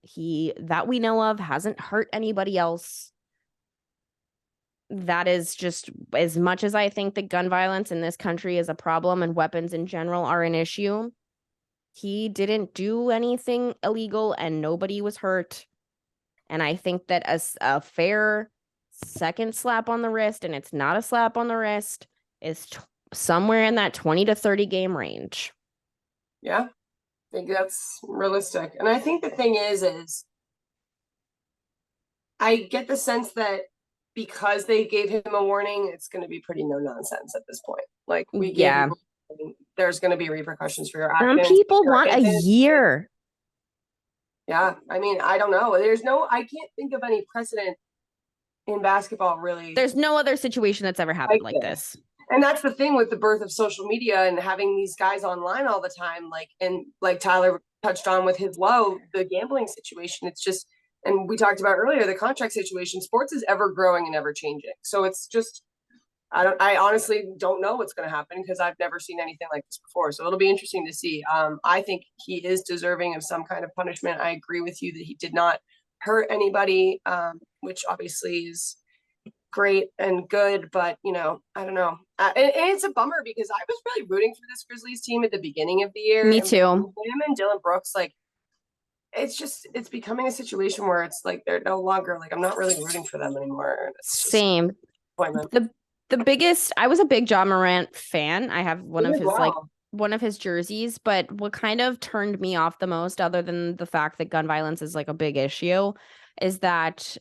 That we know of, hasn't hurt anybody else. That is just as much as I think that gun violence in this country is a problem and weapons in general are an issue. He didn't do anything illegal and nobody was hurt. And I think that a fair second slap on the wrist, and it's not a slap on the wrist, is somewhere in that 20 to 30 game range. Yeah. think that's realistic. And I think the thing is I get the sense that because they gave him a warning, it's going to be pretty no nonsense at this point. Like, we gave you, there's going to be repercussions for your Some actions. people want a year. Yeah, I mean, I don't know. I can't think of any precedent in basketball, really. There's no other situation that's ever happened like this. And that's the thing with the birth of social media and having these guys online all the time, and Tyler touched on with his the gambling situation. It's just, and we talked about earlier, the contract situation. Sports is ever growing and ever changing. So it's just, I honestly don't know what's going to happen because I've never seen anything like this before. So it'll be interesting to see. I think he is deserving of some kind of punishment. I agree with you that he did not hurt anybody, which obviously is great and good, but I don't know. And it's a bummer because I was really rooting for this Grizzlies team at the beginning of the year. Me too. Him and Dylan Brooks, it's becoming a situation where it's like they're no longer I'm not really rooting for them anymore. Same. The biggest, I was a big Ja Morant fan. I have one of his jerseys, but what kind of turned me off the most, other than the fact that gun violence is a big issue, is that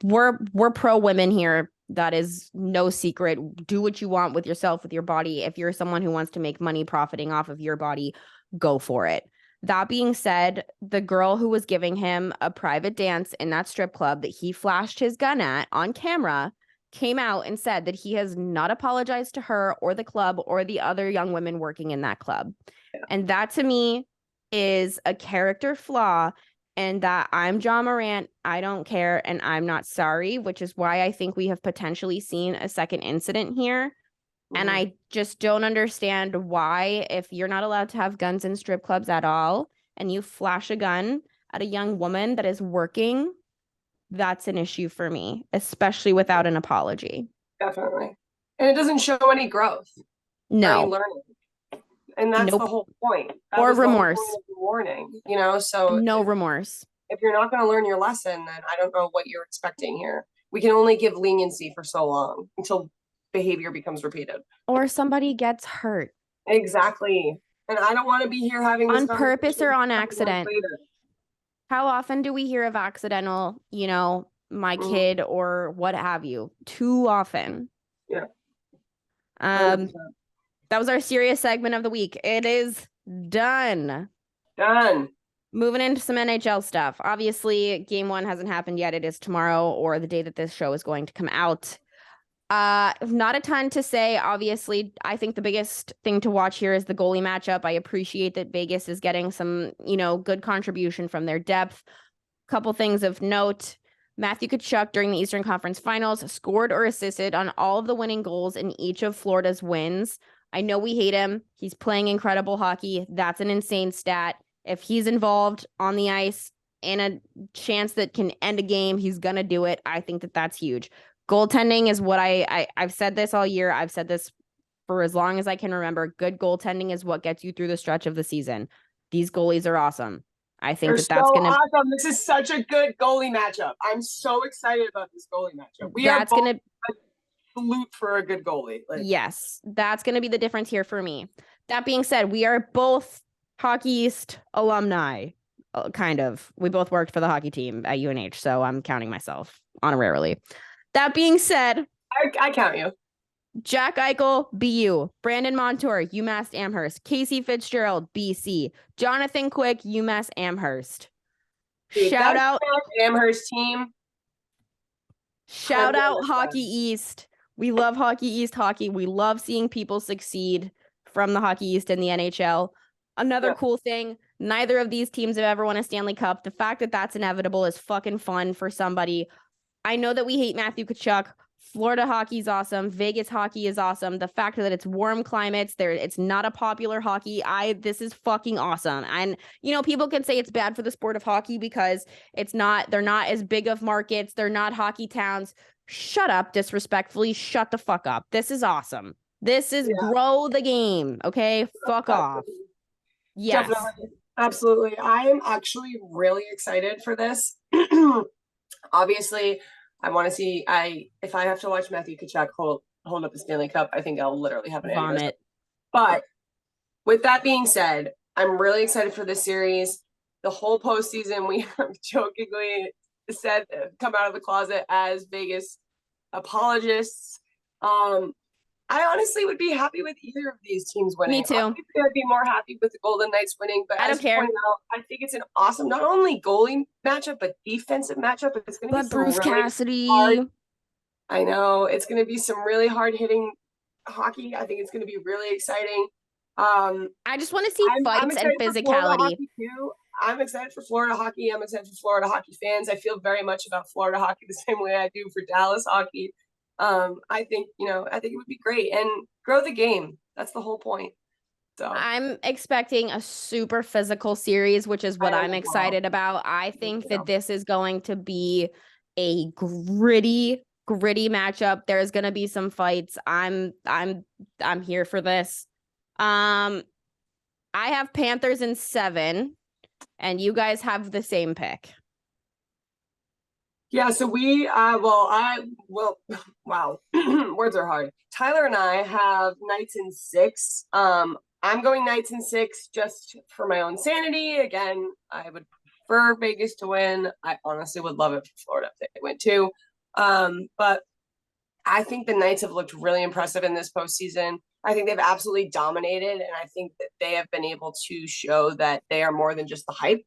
we're pro women here. That is no secret. Do what you want with yourself, with your body. If you're someone who wants to make money profiting off of your body, go for it. That being said, the girl who was giving him a private dance in that strip club that he flashed his gun at on camera came out and said that he has not apologized to her or the club or the other young women working in that club. Yeah. And that to me is a character flaw, and that I'm Ja Morant, I don't care, and I'm not sorry, which is why I think we have potentially seen a second incident here. Mm-hmm. And I just don't understand why, if you're not allowed to have guns in strip clubs at all, and you flash a gun at a young woman that is working, that's an issue for me, especially without an apology. Definitely. And it doesn't show any growth. No. Any learning. And that's the whole point. Or remorse. Warning, so no remorse. If you're not going to learn your lesson, then I don't know what you're expecting here. We can only give leniency for so long until behavior becomes repeated. Or somebody gets hurt. Exactly. And I don't want to be here having this on purpose or on accident. How often do we hear of accidental, my kid or what have you? Too often. Yeah. 100%. That was our serious segment of the week. It is done. Moving into some NHL stuff. Obviously, game 1 hasn't happened yet. It is tomorrow or the day that this show is going to come out. Not a ton to say. Obviously, I think the biggest thing to watch here is the goalie matchup. I appreciate that Vegas is getting some, good contribution from their depth. Couple things of note. Matthew Tkachuk during the Eastern Conference Finals scored or assisted on all of the winning goals in each of Florida's wins. I know we hate him. He's playing incredible hockey. That's an insane stat. If he's involved on the ice in a chance that can end a game, he's going to do it. I think that that's huge. Goaltending is what I've said this all year. I've said this for as long as I can remember. Good goaltending is what gets you through the stretch of the season. These goalies are awesome. I think that's going to be awesome. This is such a good goalie matchup. I'm so excited about this goalie matchup. That's going to loot for a good goalie. Yes, that's going to be the difference here for me. That being said, we are both Hockey East alumni, kind of. We both worked for the hockey team at UNH, so I'm counting myself honorarily. That being said, I count you. Jack Eichel, BU. Brandon Montour, UMass Amherst. Casey Fitzgerald, BC. Jonathan Quick, UMass Amherst. Dude, shout out Amherst team. Shout out Hockey East. We love Hockey East hockey. We love seeing people succeed from the Hockey East in the NHL. Another cool thing, neither of these teams have ever won a Stanley Cup. The fact that that's inevitable is fucking fun for somebody. I know that we hate Matthew Tkachuk. Florida hockey is awesome. Vegas hockey is awesome. The fact that it's warm climates, it's not a popular hockey. This is fucking awesome. And, people can say it's bad for the sport of hockey because they're not as big of markets. They're not hockey towns. Shut up, disrespectfully. Shut the fuck up. This is awesome. This is grow the game. Okay. Fuck off. Yes. Definitely. Absolutely. I am actually really excited for this. Obviously, I want to see. If I have to watch Matthew Tkachuk hold up the Stanley Cup, I think I'll literally have an aneurysm. But with that being said, I'm really excited for this series. The whole postseason, we have jokingly said, come out of the closet as Vegas apologists. I honestly would be happy with either of these teams winning. Me too. Obviously, I'd be more happy with the Golden Knights winning, but I as don't you care. pointed out, I think it's an awesome, not only goalie matchup, but defensive matchup. It's going to be But some Bruce really Cassidy. hard. I know it's going to be some really hard hitting hockey. I think it's going to be really exciting. I just want to see fights and physicality. Too. I'm excited for Florida hockey. I'm excited for Florida hockey fans. I feel very much about Florida hockey the same way I do for Dallas hockey. I think it would be great and grow the game. That's the whole point. So I'm expecting a super physical series, which is what I'm excited about. I think that this is going to be a gritty matchup. There's going to be some fights. I'm here for this. I have Panthers in 7, and you guys have the same pick. Yeah, so wow, words are hard. Tyler and I have Knights in 6. I'm going Knights in 6 just for my own sanity. Again, I would prefer Vegas to win. I honestly would love it for Florida if they win too. But I think the Knights have looked really impressive in this postseason. I think they've absolutely dominated, and I think that they have been able to show that they are more than just the hype,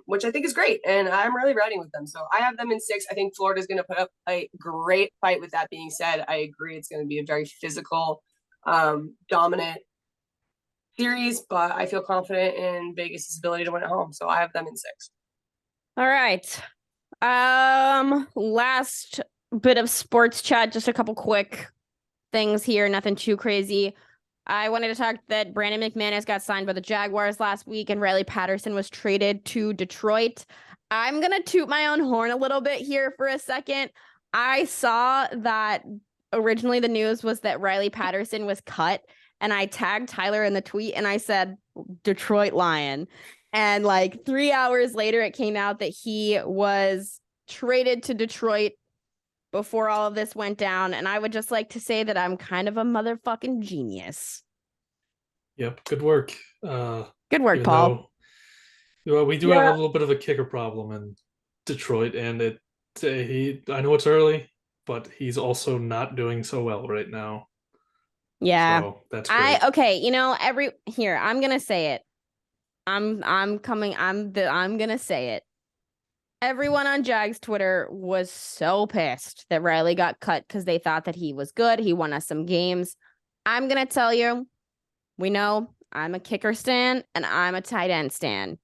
which I think is great. And I'm really riding with them. So I have them in 6. I think Florida's going to put up a great fight. With that being said, I agree it's going to be a very physical, dominant series, but I feel confident in Vegas' ability to win at home. So I have them in 6. All right. Last bit of sports chat, just a couple quick things here, nothing too crazy. I wanted to talk that Brandon McManus got signed by the Jaguars last week and Riley Patterson was traded to Detroit. I'm going to toot my own horn a little bit here for a second. I saw that originally the news was that Riley Patterson was cut, and I tagged Tyler in the tweet and I said, Detroit Lion. And like 3 hours later, it came out that he was traded to Detroit before all of this went down. And I would just like to say that I'm kind of a motherfucking genius. Yep. Good work. Good work, Paul. We do have a little bit of a kicker problem in Detroit, and I know it's early, but he's also not doing so well right now. Yeah. So that's great. I'm gonna say it. I'm gonna say it. Everyone on Jags Twitter was so pissed that Riley got cut because they thought that he was good. He won us some games. I'm gonna tell you, we know I'm a kicker stan and I'm a tight end stan.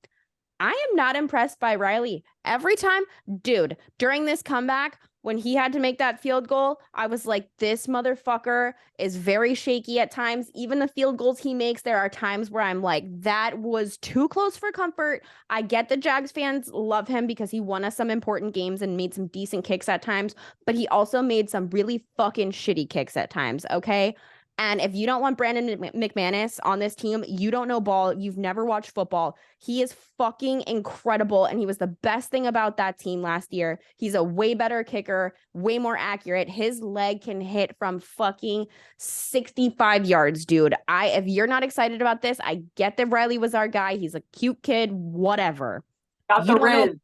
I am not impressed by Riley. Every time, dude, during this comeback, when he had to make that field goal, I was like, this motherfucker is very shaky at times. Even the field goals he makes, there are times where I'm like, that was too close for comfort. I get the Jags fans love him because he won us some important games and made some decent kicks at times, but he also made some really fucking shitty kicks at times, okay? And if you don't want Brandon McManus on this team, you don't know ball. You've never watched football. He is fucking incredible. And he was the best thing about that team last year. He's a way better kicker, way more accurate. His leg can hit from fucking 65 yards, dude. If you're not excited about this, I get that Riley was our guy. He's a cute kid, whatever. Got the Riz.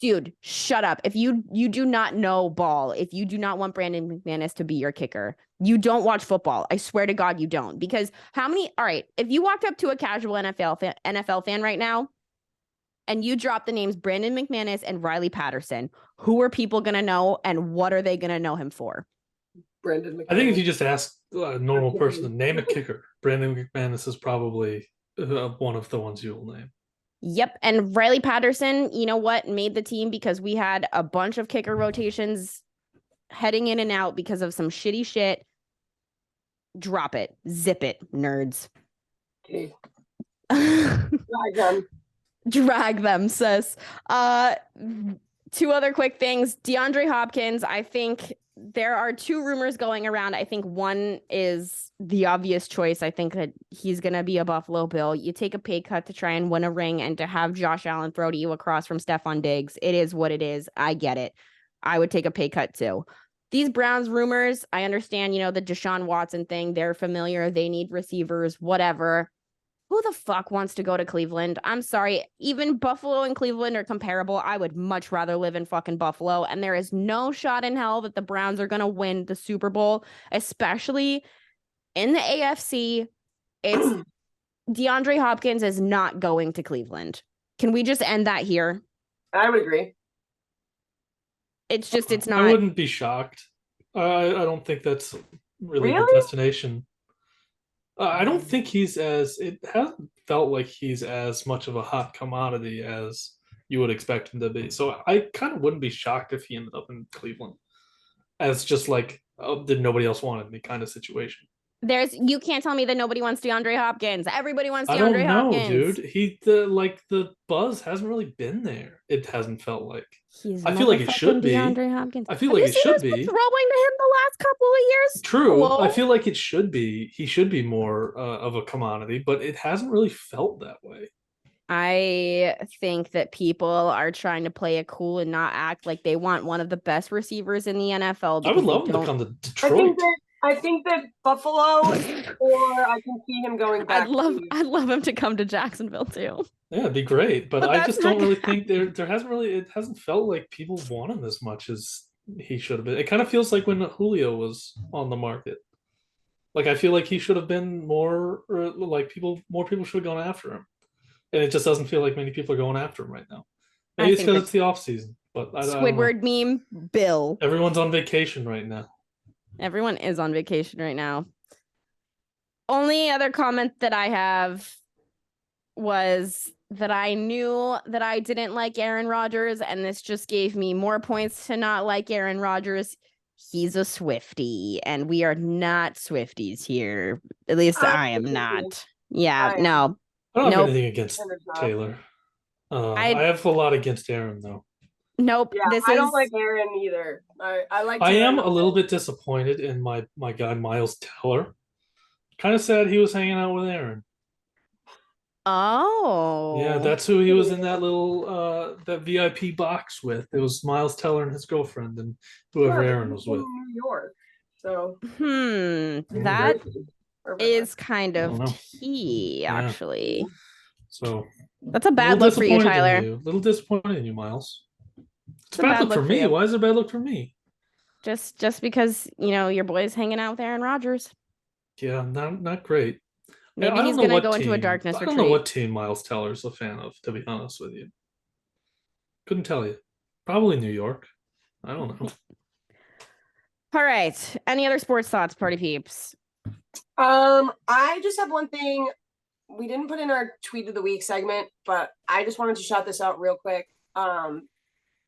Dude, shut up. If you do not know ball, if you do not want Brandon McManus to be your kicker, you don't watch football. I swear to God, you don't. Because all right, if you walked up to a casual NFL fan right now and you drop the names Brandon McManus and Riley Patterson, who are people going to know and what are they going to know him for? Brandon McManus. I think if you just ask a normal person to name a kicker, Brandon McManus is probably one of the ones you'll name. Yep. And Riley Patterson, you know what, made the team because we had a bunch of kicker rotations heading in and out because of some shitty shit. Drop it. Zip it, nerds. Okay. Drag them. Drag them, sis. 2 other quick things. DeAndre Hopkins, I think there are 2 rumors going around. I think one is the obvious choice. I think that he's going to be a Buffalo Bill. You take a pay cut to try and win a ring and to have Josh Allen throw to you across from Stephon Diggs. It is what it is. I get it. I would take a pay cut too. These Browns rumors, I understand, the Deshaun Watson thing. They're familiar. They need receivers, whatever. Who the fuck wants to go to Cleveland? I'm sorry. Even Buffalo and Cleveland are comparable. I would much rather live in fucking Buffalo. And there is no shot in hell that the Browns are going to win the Super Bowl, especially in the AFC. It's DeAndre Hopkins is not going to Cleveland. Can we just end that here? I would agree. It's not. I wouldn't be shocked. I don't think that's really the destination. I don't think it hasn't felt like he's as much of a hot commodity as you would expect him to be. So I kind of wouldn't be shocked if he ended up in Cleveland as just like, oh, did nobody else want me kind of situation. You can't tell me that nobody wants DeAndre Hopkins. Everybody wants DeAndre I don't know, Hopkins. dude. The buzz hasn't really been there. It hasn't felt like. I feel like it should be. DeAndre Hopkins. I feel like it should be. Throwing to him the last couple of years. True. Hello? I feel like it should be. He should be more of a commodity, but it hasn't really felt that way. I think that people are trying to play it cool and not act like they want one of the best receivers in the NFL. I would love him to come to Detroit. I think that Buffalo, or I can see him going back. I'd love him to come to Jacksonville too. Yeah, it'd be great, but I just don't really think it hasn't felt like people want him as much as he should have been. It kind of feels like when Julio was on the market. Like I feel like he should have been more, or like more people should have gone after him, and it just doesn't feel like many people are going after him right now. Maybe it's because it's the off season, but Squidward meme, Bill. Everyone's on vacation right now. Everyone is on vacation right now. Only other comment that I have was that I knew that I didn't like Aaron Rodgers, and this just gave me more points to not like Aaron Rodgers. He's a Swiftie, and we are not Swifties here. At least I am not. Yeah, no. I don't have anything against Taylor. I have a lot against Aaron, though. Nope. Yeah, I don't like Aaron either. I like. I am a little bit disappointed in my guy Miles Teller. Kind of sad he was hanging out with Aaron. Oh. Yeah, that's who he was in that little that VIP box with. It was Miles Teller and his girlfriend and whoever Aaron was with. New York. So. That is kind of tea, actually. So. That's a bad look for you, Tyler. A little disappointed in you, Miles. It's a bad look for me. Why is it a bad look for me? Just because, your boy's hanging out with Aaron Rodgers. Yeah, not great. Maybe he's going to go into a darkness retreat. I don't know what team Miles Teller's a fan of, to be honest with you. Couldn't tell you. Probably New York. I don't know. All right. Any other sports thoughts, party peeps? I just have one thing. We didn't put in our tweet of the week segment, but I just wanted to shout this out real quick.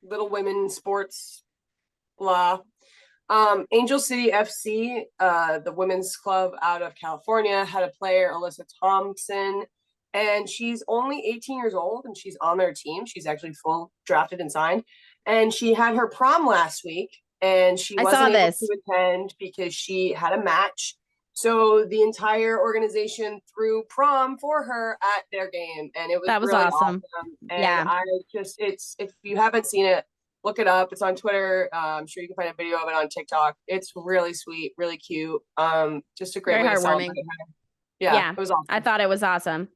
Little women sports, blah. Angel City FC, the women's club out of California, had a player, Alyssa Thompson, and she's only 18 years old, and she's on their team. She's actually full drafted and signed, and she had her prom last week, and she wasn't able to attend because she had a match. So the entire organization threw prom for her at their game, and it was really awesome. And I if you haven't seen it, look it up. It's on Twitter. I'm sure you can find a video of it on TikTok. It's really sweet, really cute. Just a great way to celebrate her. Yeah, it was awesome. I thought it was awesome.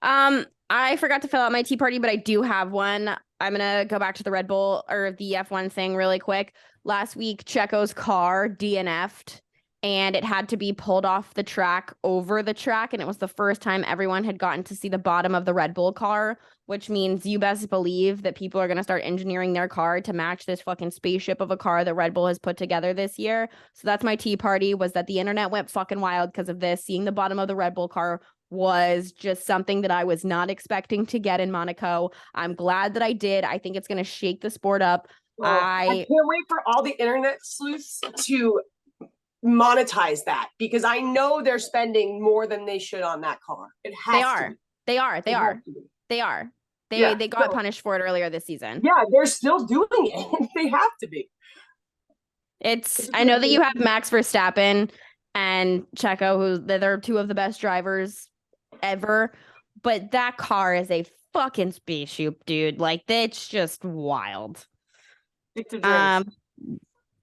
I forgot to fill out my tea party, but I do have one. I'm gonna go back to the Red Bull or the F1 thing really quick. Last week, Checo's car DNF'd. And it had to be pulled off the track over the track. And it was the first time everyone had gotten to see the bottom of the Red Bull car, which means you best believe that people are going to start engineering their car to match this fucking spaceship of a car that Red Bull has put together this year. So that's my tea party, was that the internet went fucking wild because of this. Seeing the bottom of the Red Bull car was just something that I was not expecting to get in Monaco. I'm glad that I did. I think it's going to shake the sport up. Well, I can't wait for all the internet sleuths to monetize that, because I know they're spending more than they should on that car. They got punished for it earlier this season. Yeah, they're still doing it. They have to be. I know that you have Max Verstappen and Checo, who they're two of the best drivers ever, but that car is a fucking spaceship, dude. Like, that's just wild.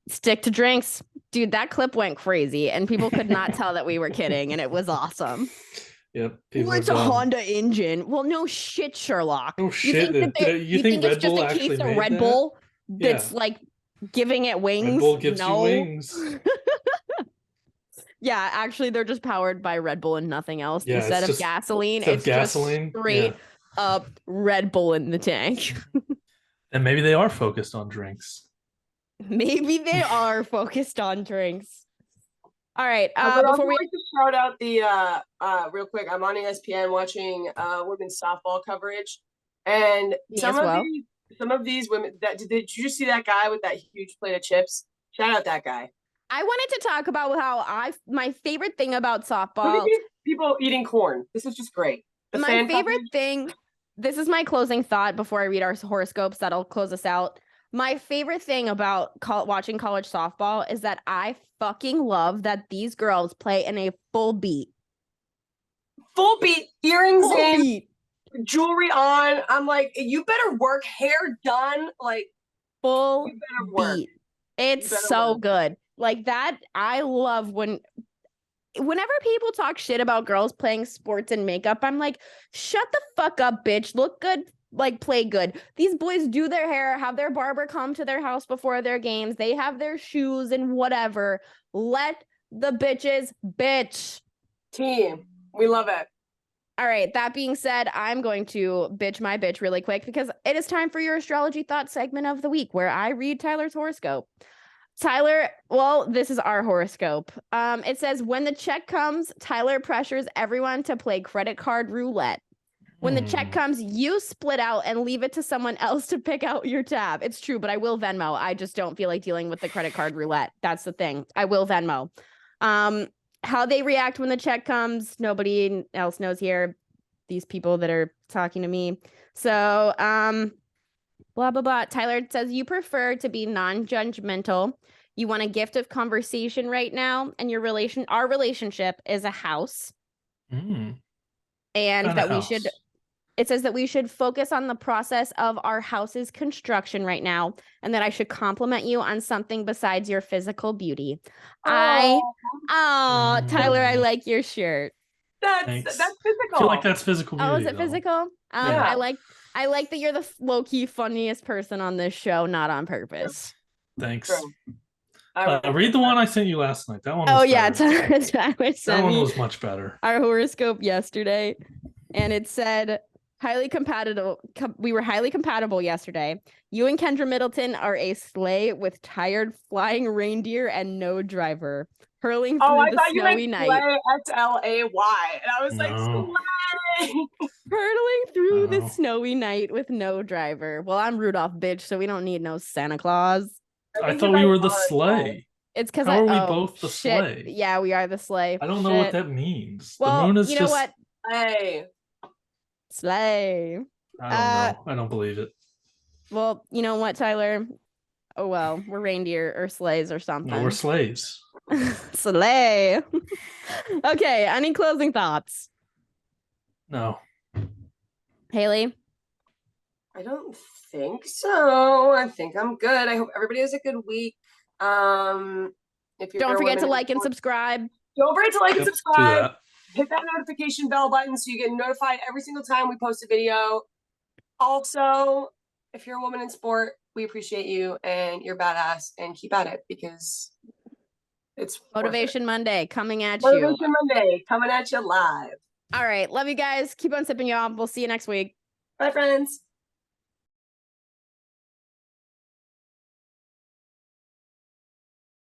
Stick to drinks. Dude, that clip went crazy and people could not tell that we were kidding, and it was awesome. Yep. Well, it's a Honda engine. Well, no shit, Sherlock. Oh shit! You think Red it's just Bull a actually case of made Red that? Bull that's Yeah. like giving it wings? Red Bull gives you No. wings. Yeah, actually, they're just powered by Red Bull and nothing else. Yeah, Instead it's of just gasoline, instead of it's gasoline, just straight up Red Bull in the tank. And maybe they are focused on drinks. Maybe they are focused on drinks. All right. I would also Before we like to shout out the real quick. I'm on ESPN watching women's softball coverage, and some of these women. Did you just see that guy with that huge plate of chips? Shout out that guy. I wanted to talk about how my favorite thing about softball. Look at these people eating corn. This is just great. My favorite thing. This is my closing thought before I read our horoscopes. That'll close us out. My favorite thing about watching college softball is that I fucking love that these girls play in a full beat. Full beat, earrings in, jewelry on. I'm like, you better work, hair done, like full beat. It's so good. Like that, I love whenever people talk shit about girls playing sports and makeup, I'm like, shut the fuck up, bitch. Look good. Like, play good. These boys do their hair, have their barber come to their house before their games. They have their shoes and whatever. Let the bitches bitch. Team. We love it. All right. That being said, I'm going to bitch my bitch really quick because it is time for your astrology thought segment of the week where I read Tyler's horoscope. Tyler, well, this is our horoscope. It says, when the check comes, Tyler pressures everyone to play credit card roulette. When the check comes, you split out and leave it to someone else to pick out your tab. It's true, but I will Venmo. I just don't feel like dealing with the credit card roulette. That's the thing. I will Venmo. How they react when the check comes, nobody else knows here. These people that are talking to me. So, blah, blah, blah. Tyler says you prefer to be non-judgmental. You want a gift of conversation right now. And our relationship is a house. And that we should... It says that we should focus on the process of our house's construction right now, and that I should compliment you on something besides your physical beauty. Tyler, I like your shirt. That's physical. I feel like that's physical beauty. Oh, is it physical? Yeah. I like that you're the low-key funniest person on this show, not on purpose. Thanks. Read the one I sent you last night. That one. That one was much better. Our horoscope yesterday, and it said, highly compatible. We were highly compatible yesterday. You and Kendra Middleton are a sleigh with tired flying reindeer and no driver, hurling through the snowy night. SLAY, and I was like, sleigh. Hurtling through the snowy night with no driver. Well, I'm Rudolph, bitch, so we don't need no Santa Claus. I thought we were the sleigh. It's because we both the sleigh? Yeah, we are the sleigh. I don't know what that means. Well, the moon is you know what? Slay. I don't know. I don't believe it. Well, you know what, Tyler? Oh, well, we're reindeer or sleighs or something. No, we're sleighs. Slay. Okay, any closing thoughts? No. Haley? I don't think so. I think I'm good. I hope everybody has a good week. If you're Don't forget to like and subscribe. Don't forget to like and subscribe. Hit that notification bell button so you get notified every single time we post a video. Also, if you're a woman in sport, we appreciate you and you're badass, and keep at it because it's Motivation Monday coming at you. Motivation Monday coming at you live. All right. Love you guys. Keep on sipping, y'all. We'll see you next week. Bye, friends.